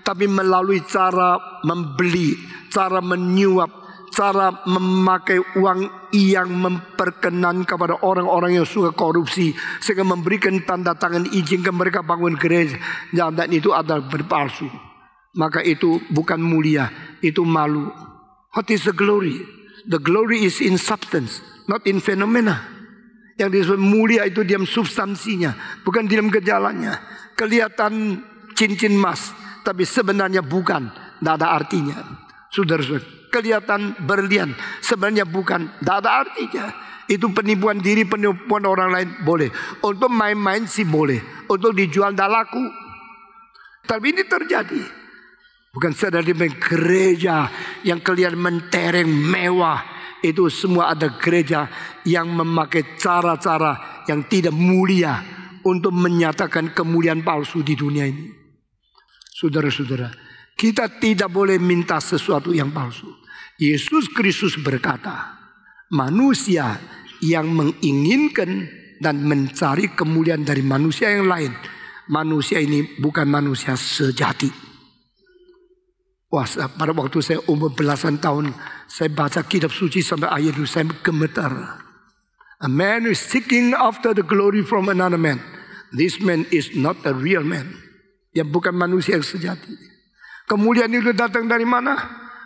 tapi melalui cara membeli, cara menyuap, cara memakai uang yang memperkenan kepada orang-orang yang suka korupsi, sehingga memberikan tanda tangan izin ke mereka bangun gereja, dan itu adalah berpalsu. Maka itu bukan mulia, itu malu. What is the glory? The glory is in substance, not in phenomena. Yang disebut mulia itu diam substansinya, bukan diam gejalanya. Kelihatan cincin emas, tapi sebenarnya bukan, tidak ada artinya. Saudara-saudara, kelihatan berlian, sebenarnya bukan, tidak ada artinya. Itu penipuan diri, penipuan orang lain boleh. Untuk main-main sih boleh. Untuk dijual tidak laku. Tapi ini terjadi. Bukan sadar di gereja yang kelihatan mentereng mewah. Itu semua ada gereja yang memakai cara-cara yang tidak mulia untuk menyatakan kemuliaan palsu di dunia ini. Saudara-saudara, kita tidak boleh minta sesuatu yang palsu. Yesus Kristus berkata, manusia yang menginginkan dan mencari kemuliaan dari manusia yang lain, manusia ini bukan manusia sejati. Wah, pada waktu saya umur belasan tahun, saya baca kitab suci sampai ayat itu saya gemetar. A man who is seeking after the glory from another man, this man is not a real man. Dia bukan manusia yang sejati. Kemuliaan itu datang dari mana?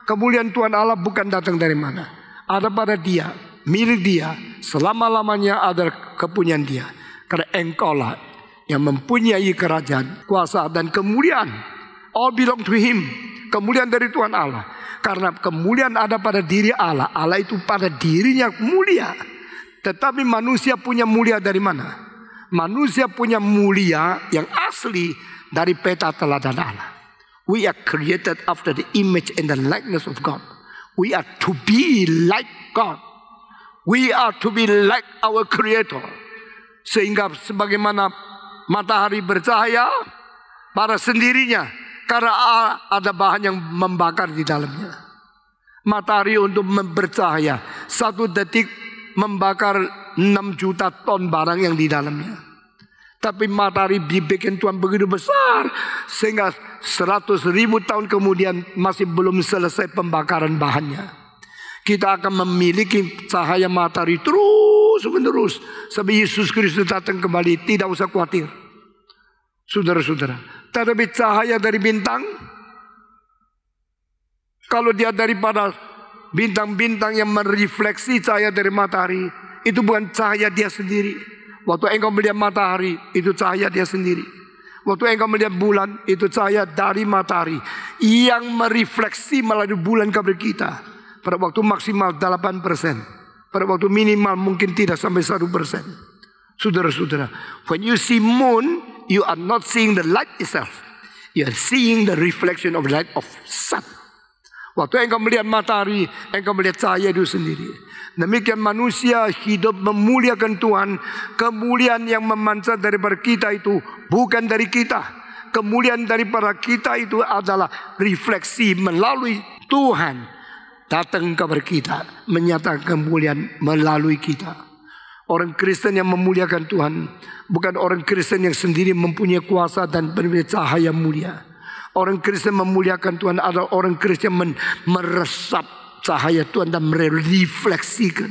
Kemuliaan Tuhan Allah bukan datang dari mana. Ada pada dia, milik dia, selama-lamanya ada kepunyaan dia. Karena engkaulah yang mempunyai kerajaan, kuasa dan kemuliaan. All belong to him. Kemuliaan dari Tuhan Allah. Karena kemuliaan ada pada diri Allah. Allah itu pada dirinya mulia. Tetapi manusia punya mulia dari mana? Manusia punya mulia yang asli dari peta teladan Allah. We are created after the image and the likeness of God. We are to be like God. We are to be like our Creator. Sehingga sebagaimana matahari bercahaya pada sendirinya, karena ada bahan yang membakar di dalamnya. Matahari untuk bercahaya 1 detik membakar 6 juta ton barang yang di dalamnya. Tapi matahari dibikin Tuhan begitu besar sehingga 100.000 tahun kemudian masih belum selesai pembakaran bahannya. Kita akan memiliki cahaya matahari terus menerus sampai Yesus Kristus datang kembali. Tidak usah khawatir, saudara-saudara. Tetapi cahaya dari bintang, kalau dia daripada bintang-bintang yang merefleksi cahaya dari matahari, itu bukan cahaya dia sendiri. Waktu engkau melihat matahari, itu cahaya dia sendiri. Waktu engkau melihat bulan, itu cahaya dari matahari yang merefleksi melalui bulan kepada kita. Pada waktu maksimal 8%, pada waktu minimal mungkin tidak sampai 1%. Saudara-saudara, when you see moon, you are not seeing the light itself. You are seeing the reflection of light of sun. Waktu engkau melihat matahari, engkau melihat cahaya itu sendiri. Demikian manusia hidup memuliakan Tuhan. Kemuliaan yang memancar daripada kita itu bukan dari kita. Kemuliaan daripada kita itu adalah refleksi melalui Tuhan datang kepada kita, menyatakan kemuliaan melalui kita. Orang Kristen yang memuliakan Tuhan bukan orang Kristen yang sendiri mempunyai kuasa dan cahaya mulia. Orang Kristen memuliakan Tuhan adalah orang Kristen yang meresap cahaya Tuhan dan merefleksikan.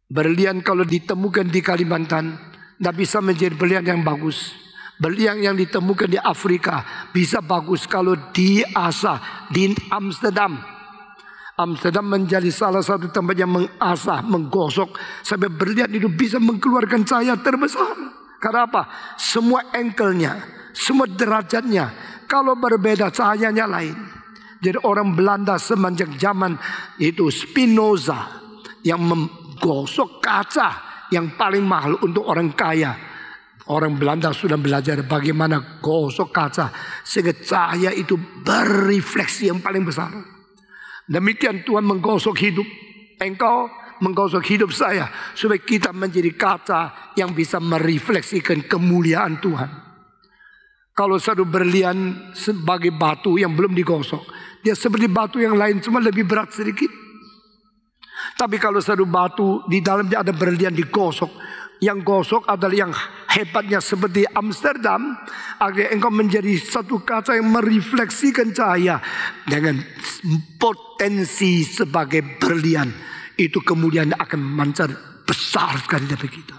Berlian kalau ditemukan di Kalimantan tidak bisa menjadi berlian yang bagus. Berlian yang ditemukan di Afrika bisa bagus kalau diasah di Amsterdam. Amsterdam menjadi salah satu tempat yang mengasah, menggosok sampai berlian itu bisa mengeluarkan cahaya terbesar. Karena apa? Semua angle-nya, semua derajatnya, kalau berbeda cahayanya lain. Jadi orang Belanda semenjak zaman itu Spinoza yang menggosok kaca yang paling mahal untuk orang kaya. Orang Belanda sudah belajar bagaimana gosok kaca sehingga cahaya itu berefleksi yang paling besar. Demikian Tuhan menggosok hidup engkau, menggosok hidup saya, supaya kita menjadi kaca yang bisa merefleksikan kemuliaan Tuhan. Kalau satu berlian sebagai batu yang belum digosok, dia seperti batu yang lain, cuma lebih berat sedikit. Tapi kalau satu batu di dalamnya ada berlian digosok, yang gosok adalah yang hebatnya seperti Amsterdam, agar engkau menjadi satu kaca yang merefleksikan cahaya dengan potensi sebagai berlian. Itu kemudian akan mancar besar sekali dari kita.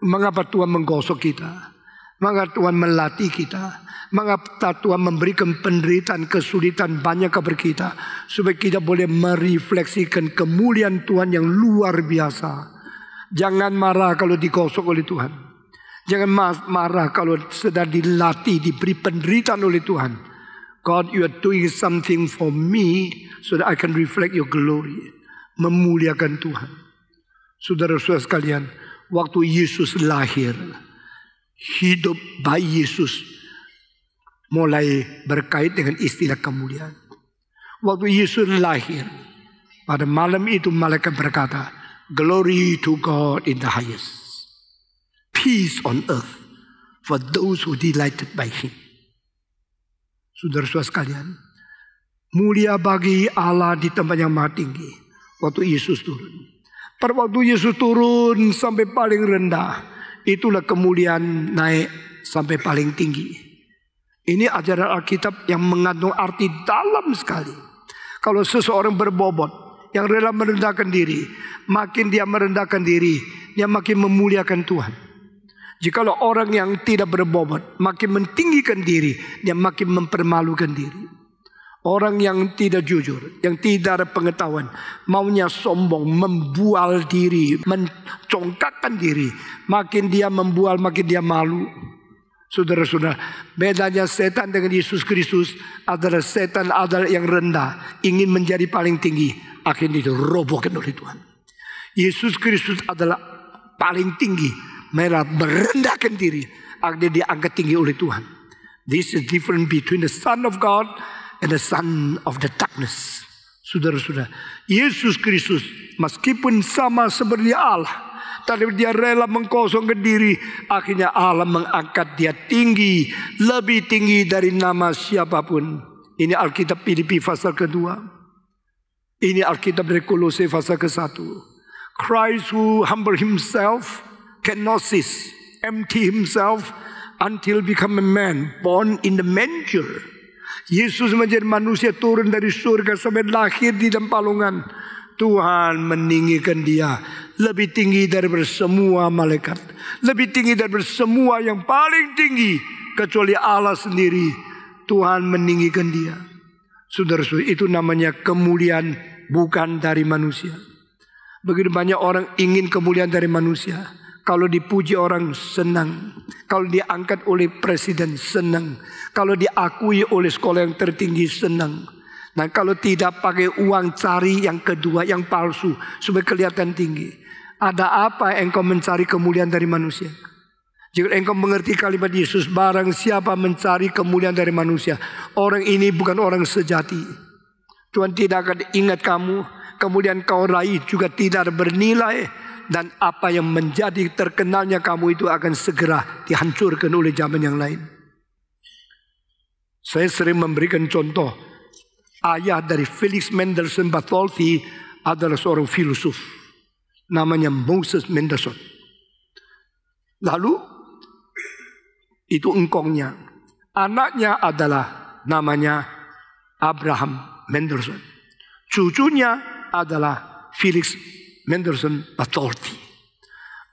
Mengapa Tuhan menggosok kita? Mengapa Tuhan melatih kita? Mengapa Tuhan memberikan penderitaan, kesulitan banyak kepada kita, supaya kita boleh merefleksikan kemuliaan Tuhan yang luar biasa. Jangan marah kalau digosok oleh Tuhan. Jangan marah kalau sedang dilatih, diberi penderitaan oleh Tuhan. God, you are doing something for me so that I can reflect your glory. Memuliakan Tuhan. Saudara-saudara sekalian, waktu Yesus lahir, hidup bayi Yesus mulai berkait dengan istilah kemuliaan. Waktu Yesus lahir, pada malam itu malaikat berkata, "Glory to God in the highest, peace on earth for those who delighted by Him." Saudara-saudara sekalian, mulia bagi Allah di tempat yang maha tinggi. Waktu Yesus turun, pada waktu Yesus turun sampai paling rendah, itulah kemuliaan naik sampai paling tinggi. Ini ajaran Alkitab yang mengandung arti dalam sekali. Kalau seseorang berbobot, yang rela merendahkan diri, makin dia merendahkan diri, dia makin memuliakan Tuhan. Jikalau orang yang tidak berbobot makin mentinggikan diri, dia makin mempermalukan diri. Orang yang tidak jujur, yang tidak ada pengetahuan, maunya sombong, membual diri, mencongkakkan diri, makin dia membual, makin dia malu. Saudara-saudara, bedanya setan dengan Yesus Kristus adalah setan adalah yang rendah, ingin menjadi paling tinggi, akhirnya dirobohkan oleh Tuhan. Yesus Kristus adalah paling tinggi, merendahkan diri, akhirnya diangkat tinggi oleh Tuhan. This is different between the Son of God and the son of the darkness. Saudara-saudara, Yesus Kristus meskipun sama seperti Allah, tapi dia rela mengkosongkan diri, akhirnya Allah mengangkat dia tinggi, lebih tinggi dari nama siapapun. Ini Alkitab Filipi pasal kedua. Ini Alkitab dari Kolose pasal ke-1. Christ who humble himself, kenosis, empty himself until become a man, born in the manger. Yesus menjadi manusia, turun dari surga sampai lahir di dalam palungan. Tuhan meninggikan dia lebih tinggi daripada semua malaikat, lebih tinggi daripada semua yang paling tinggi kecuali Allah sendiri. Tuhan meninggikan dia. Saudara-saudara, itu namanya kemuliaan bukan dari manusia. Begitu banyak orang ingin kemuliaan dari manusia. Kalau dipuji orang senang, kalau diangkat oleh presiden senang, kalau diakui oleh sekolah yang tertinggi senang. Nah, kalau tidak pakai uang, cari yang kedua, yang palsu, supaya kelihatan tinggi. Ada apa engkau mencari kemuliaan dari manusia? Jika engkau mengerti kalimat Yesus, barang siapa mencari kemuliaan dari manusia, orang ini bukan orang sejati. Tuhan tidak akan ingat kamu, kemudian kau raih juga tidak bernilai. Dan apa yang menjadi terkenalnya kamu itu akan segera dihancurkan oleh zaman yang lain. Saya sering memberikan contoh. Ayah dari Felix Mendelssohn Bartholdy adalah seorang filosof. Namanya Moses Mendelssohn. Lalu itu engkongnya. Anaknya adalah namanya Abraham Mendelssohn. Cucunya adalah Felix Mendelssohn Bartholdy.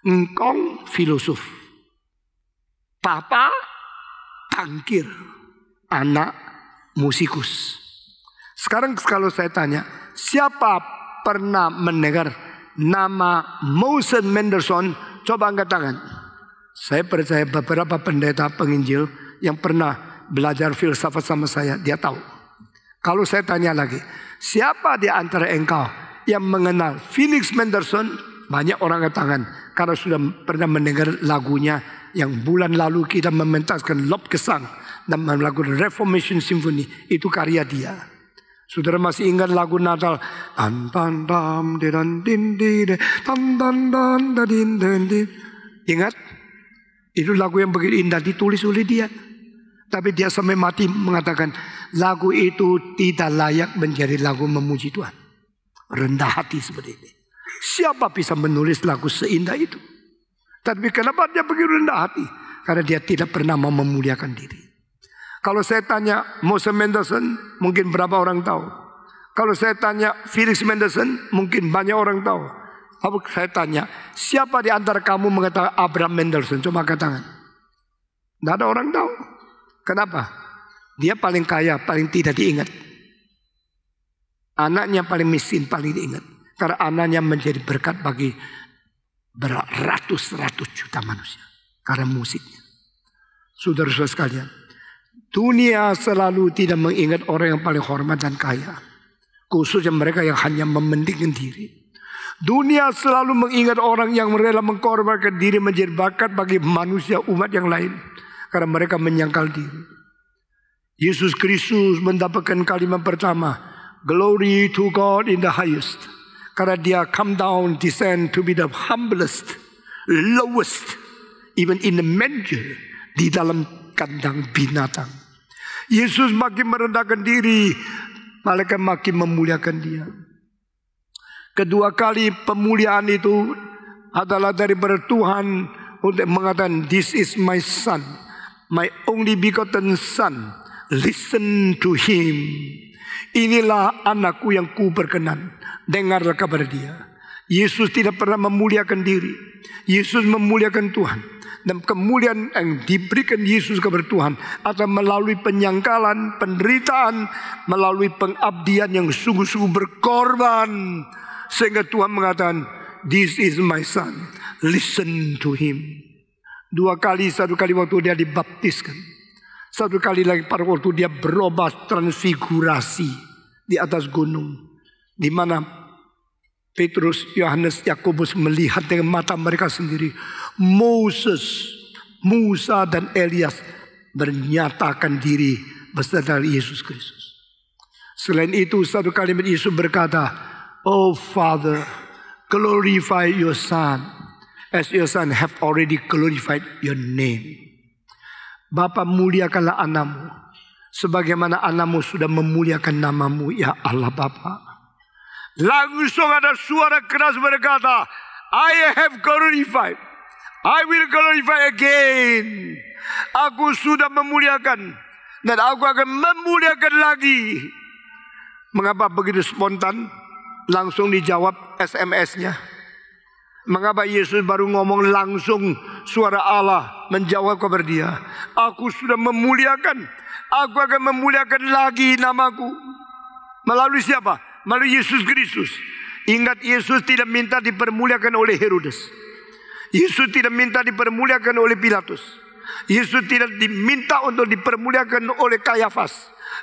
Engkong filosof. Papa tangkir. Anak musikus. Sekarang kalau saya tanya, siapa pernah mendengar nama Moses Mendelssohn? Coba angkat tangan. Saya percaya beberapa pendeta penginjil yang pernah belajar filsafat sama saya, dia tahu. Kalau saya tanya lagi, siapa di antara engkau yang mengenal Felix Mendelssohn? Banyak orang angkat tangan karena sudah pernah mendengar lagunya yang bulan lalu kita mementaskan Lobgesang dan melakukan Reformation Symphony. Itu karya dia. Saudara masih ingat lagu Natal? Ingat? Itu lagu yang begitu indah, ditulis oleh dia. Tapi dia sampai mati mengatakan lagu itu tidak layak menjadi lagu memuji Tuhan. Rendah hati seperti ini. Siapa bisa menulis lagu seindah itu? Tapi kenapa dia begitu rendah hati? Karena dia tidak pernah mau memuliakan diri. Kalau saya tanya Moses Mendelssohn, mungkin berapa orang tahu? Kalau saya tanya Felix Mendelssohn, mungkin banyak orang tahu. Kalau saya tanya, siapa di antara kamu mengatakan Abraham Mendelssohn? Coba angkat tangan. Tidak ada orang tahu. Kenapa? Dia paling kaya, paling tidak diingat. Anaknya paling miskin, paling diingat. Karena anaknya menjadi berkat bagi beratus-ratus juta manusia. Karena musiknya. Saudara-saudara sekalian, dunia selalu tidak mengingat orang yang paling hormat dan kaya. Khususnya mereka yang hanya mementingkan diri. Dunia selalu mengingat orang yang rela mengkorbankan diri menjadi berkat bagi manusia umat yang lain. Karena mereka menyangkal diri. Yesus Kristus mendapatkan kalimat pertama, glory to God in the highest. Karena dia come down, descend to be the humblest, lowest, even in the manger, di dalam kandang binatang. Yesus makin merendahkan diri, malaikat makin memuliakan dia. Kedua kali pemuliaan itu adalah daripada Tuhan untuk mengatakan, this is my son, my only begotten son. Listen to him. Inilah anakku yang ku berkenan, dengarlah kabar dia. Yesus tidak pernah memuliakan diri. Yesus memuliakan Tuhan. Dan kemuliaan yang diberikan Yesus kepada Tuhan adalah melalui penyangkalan, penderitaan, melalui pengabdian yang sungguh-sungguh berkorban. Sehingga Tuhan mengatakan, "This is my son, listen to him." Satu kali waktu dia dibaptiskan. Satu kali lagi pada waktu dia berubah transfigurasi di atas gunung. Di mana Petrus, Yohanes, Yakobus melihat dengan mata mereka sendiri. Moses, Musa dan Elias bernyatakan diri beserta Yesus Kristus. Selain itu satu kalimat Yesus berkata, "Oh Father, glorify your Son, as your Son have already glorified your name." Bapa, muliakanlah anakmu, sebagaimana anakmu sudah memuliakan namamu, ya Allah Bapa. Langsung ada suara keras berkata, "I have glorified, I will glorify again." Aku sudah memuliakan dan aku akan memuliakan lagi. Mengapa begitu spontan? Langsung dijawab SMS-nya. Mengapa Yesus baru ngomong langsung suara Allah menjawab kepada dia? Aku sudah memuliakan, aku akan memuliakan lagi namaku. Melalui siapa? Melalui Yesus Kristus. Ingat, Yesus tidak minta dipermuliakan oleh Herodes. Yesus tidak minta dipermuliakan oleh Pilatus. Yesus tidak diminta untuk dipermuliakan oleh Kayafas.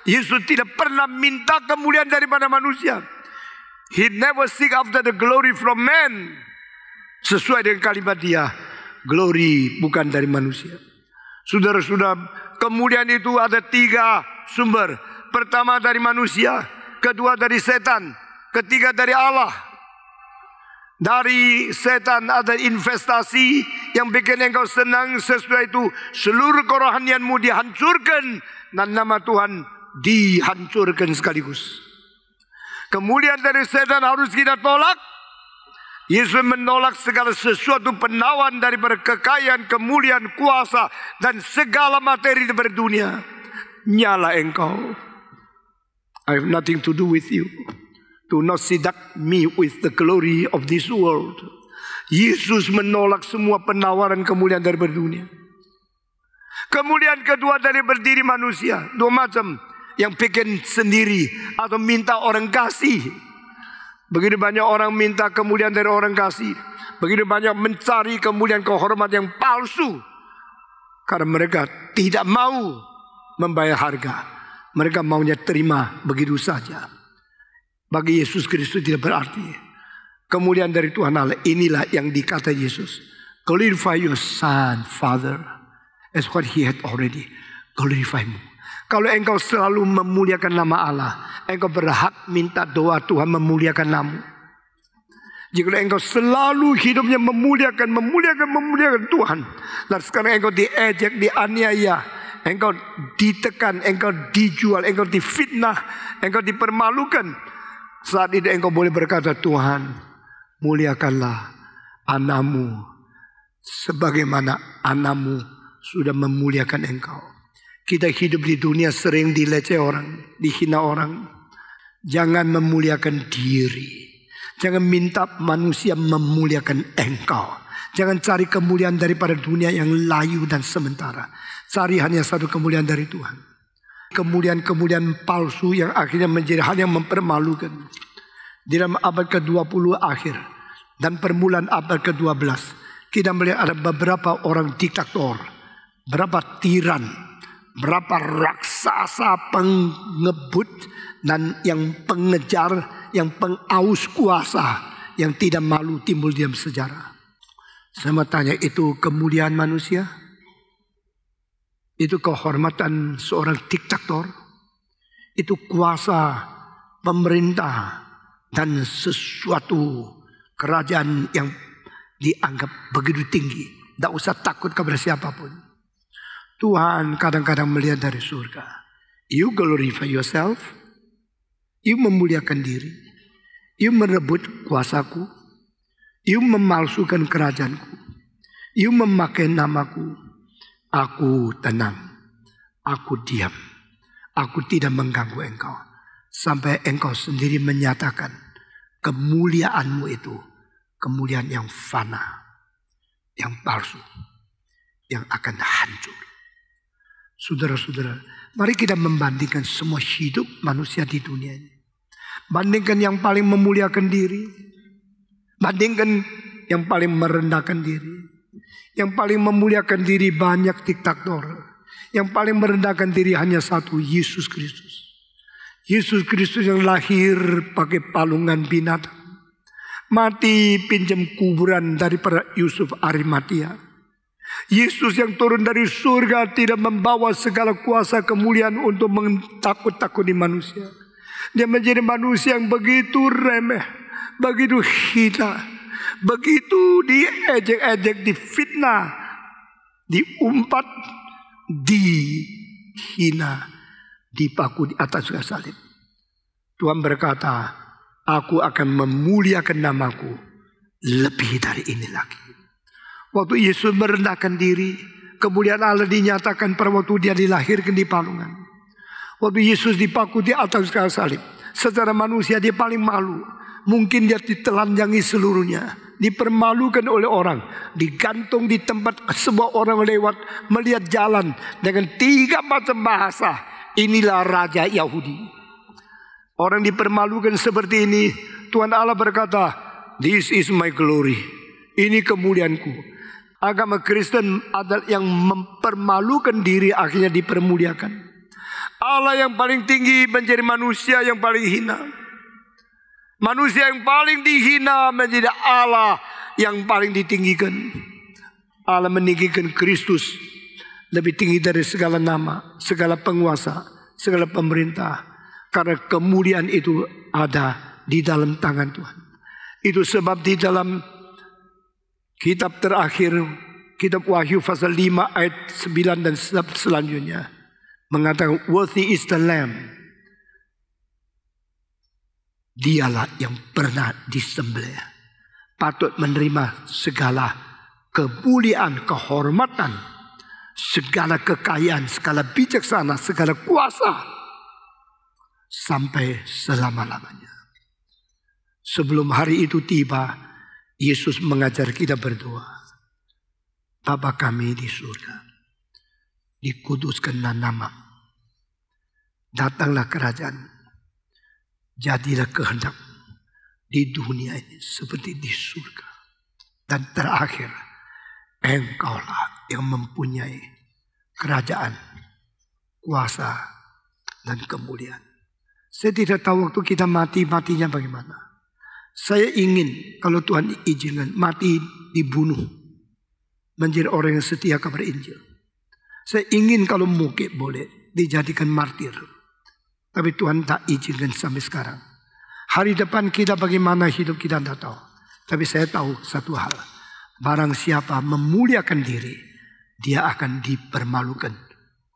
Yesus tidak pernah minta kemuliaan daripada manusia. He never seek after the glory from man. Sesuai dengan kalimat dia, glory bukan dari manusia. Saudara-saudara, kemuliaan itu ada 3 sumber. Pertama dari manusia, kedua dari setan, ketiga dari Allah. Dari setan ada investasi yang bikin engkau senang. Sesudah itu seluruh kerohanianmu dihancurkan dan nama Tuhan dihancurkan sekaligus. Kemuliaan dari setan harus kita tolak. Yesus menolak segala sesuatu penawan daripada kekayaan, kemuliaan, kuasa dan segala materi daripada dunia. Nyala engkau. I have nothing to do with you. Do not seduct me with the glory of this world. Yesus menolak semua penawaran kemuliaan daripada dunia. Kemuliaan kedua dari berdiri manusia. 2 macam. Yang bikin sendiri atau minta orang kasih. Begitu banyak orang minta kemuliaan dari orang kasih. Begitu banyak mencari kemuliaan kehormatan yang palsu. Karena mereka tidak mau membayar harga. Mereka maunya terima begitu saja. Bagi Yesus Kristus tidak berarti. Kemuliaan dari Tuhan Allah, inilah yang dikata Yesus. Glorify your Son, Father, as what He had already glorified me. Kalau engkau selalu memuliakan nama Allah, engkau berhak minta doa Tuhan memuliakan namamu. Jika engkau selalu hidupnya memuliakan Tuhan, dan sekarang engkau diejek, dianiaya, engkau ditekan, engkau dijual, engkau difitnah, engkau dipermalukan, saat itu engkau boleh berkata, "Tuhan, muliakanlah anakmu sebagaimana anakmu sudah memuliakan engkau." Kita hidup di dunia sering dileceh orang, dihina orang. Jangan memuliakan diri. Jangan minta manusia memuliakan engkau. Jangan cari kemuliaan daripada dunia yang layu dan sementara. Cari hanya satu kemuliaan dari Tuhan. Kemuliaan-kemuliaan palsu yang akhirnya menjadi hal yang mempermalukan. Di dalam abad ke-20 akhir dan permulaan abad ke-12, kita melihat ada beberapa orang diktator, berapa tiran, berapa raksasa pengebut dan yang pengejar, yang pengaus kuasa, yang tidak malu timbul di dalam sejarah. Saya mau tanya, itu kemuliaan manusia? Itu kehormatan seorang diktator? Itu kuasa pemerintah dan sesuatu kerajaan yang dianggap begitu tinggi? Tidak usah takut kepada siapapun. Tuhan kadang-kadang melihat dari surga. You glorify yourself. You memuliakan diri. You merebut kuasaku. You memalsukan kerajaanku. You memakai namaku. Aku tenang. Aku diam. Aku tidak mengganggu engkau. sampai engkau sendiri menyatakan kemuliaanmu itu kemuliaan yang fana, yang palsu, yang akan hancur. Saudara-saudara, mari kita membandingkan semua hidup manusia di dunia ini. Bandingkan yang paling memuliakan diri, bandingkan yang paling merendahkan diri. Yang paling memuliakan diri banyak diktator. Yang paling merendahkan diri hanya satu, Yesus Kristus. Yesus Kristus yang lahir pakai palungan binatang. Mati pinjam kuburan daripada Yusuf Arimatia. Yesus yang turun dari surga tidak membawa segala kuasa kemuliaan untuk mentakut-takuti manusia. Dia menjadi manusia yang begitu remeh, begitu hina. Begitu diejek-ejek, difitnah, diumpat, dihina, dipaku di atas kayu salib. Tuhan berkata, aku akan memuliakan namaku lebih dari ini lagi. Waktu Yesus merendahkan diri, kemuliaan Allah dinyatakan pada waktu dia dilahirkan di palungan. Waktu Yesus dipaku di atas kayu salib, secara manusia dia paling malu. Mungkin dia ditelanjangi seluruhnya, dipermalukan oleh orang, digantung di tempat sebuah orang lewat melihat jalan dengan 3 macam bahasa. Inilah Raja Yahudi. Orang dipermalukan seperti ini, Tuhan Allah berkata, this is my glory. Ini kemuliaanku. Agama Kristen adalah yang mempermalukan diri akhirnya dipermuliakan. Allah yang paling tinggi menjadi manusia yang paling hina. Manusia yang paling dihina menjadi Allah yang paling ditinggikan. Allah meninggikan Kristus lebih tinggi dari segala nama, segala penguasa, segala pemerintah. Karena kemuliaan itu ada di dalam tangan Tuhan. Itu sebab di dalam kitab terakhir, kitab Wahyu pasal 5 ayat 9 dan selanjutnya mengatakan, worthy is the Lamb. Dialah yang pernah disembelih, patut menerima segala kemuliaan, kehormatan, segala kekayaan, segala bijaksana, segala kuasa sampai selama-lamanya. Sebelum hari itu tiba, Yesus mengajar kita berdoa. Bapa kami di surga, dikuduskanlah namamu, datanglah kerajaan. Jadilah kehendak-Mu di dunia ini seperti di surga. Dan terakhir, Engkaulah yang mempunyai kerajaan, kuasa, dan kemuliaan. Saya tidak tahu waktu kita matinya bagaimana. Saya ingin kalau Tuhan izinkan mati dibunuh, menjadi orang yang setia kabar Injil. Saya ingin kalau mungkin boleh dijadikan martir. Tapi Tuhan tak izinkan sampai sekarang. Hari depan kita bagaimana hidup kita tidak tahu. Tapi saya tahu satu hal. Barang siapa memuliakan diri, dia akan dipermalukan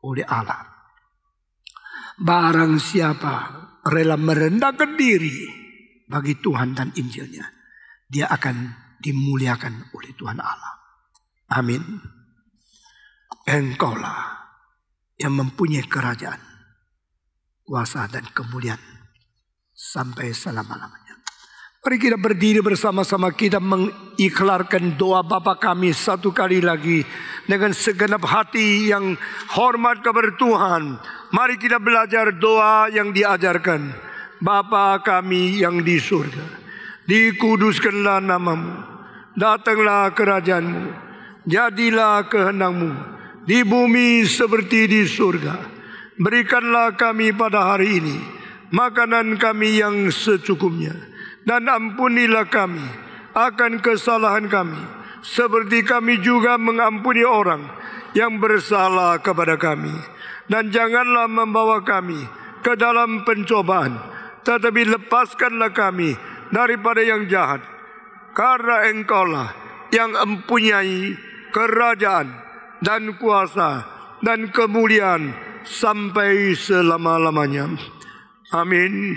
oleh Allah. Barang siapa rela merendahkan diri bagi Tuhan dan Injilnya, dia akan dimuliakan oleh Tuhan Allah. Amin. Engkaulah yang mempunyai kerajaan, kuasa dan kemuliaan sampai selama-lamanya. Mari kita berdiri bersama-sama, kita mengiklarkan doa Bapa kami satu kali lagi dengan segenap hati yang hormat kepada Tuhan. Mari kita belajar doa yang diajarkan. Bapa kami yang di surga, dikuduskanlah namamu, datanglah kerajaan-Mu, jadilah kehendak-Mu di bumi seperti di surga. Berikanlah kami pada hari ini makanan kami yang secukupnya, dan ampunilah kami akan kesalahan kami, seperti kami juga mengampuni orang yang bersalah kepada kami. Dan janganlah membawa kami ke dalam pencobaan, tetapi lepaskanlah kami daripada yang jahat. Karena Engkaulah yang mempunyai kerajaan dan kuasa dan kemuliaan sampai selama-lamanya. Amin.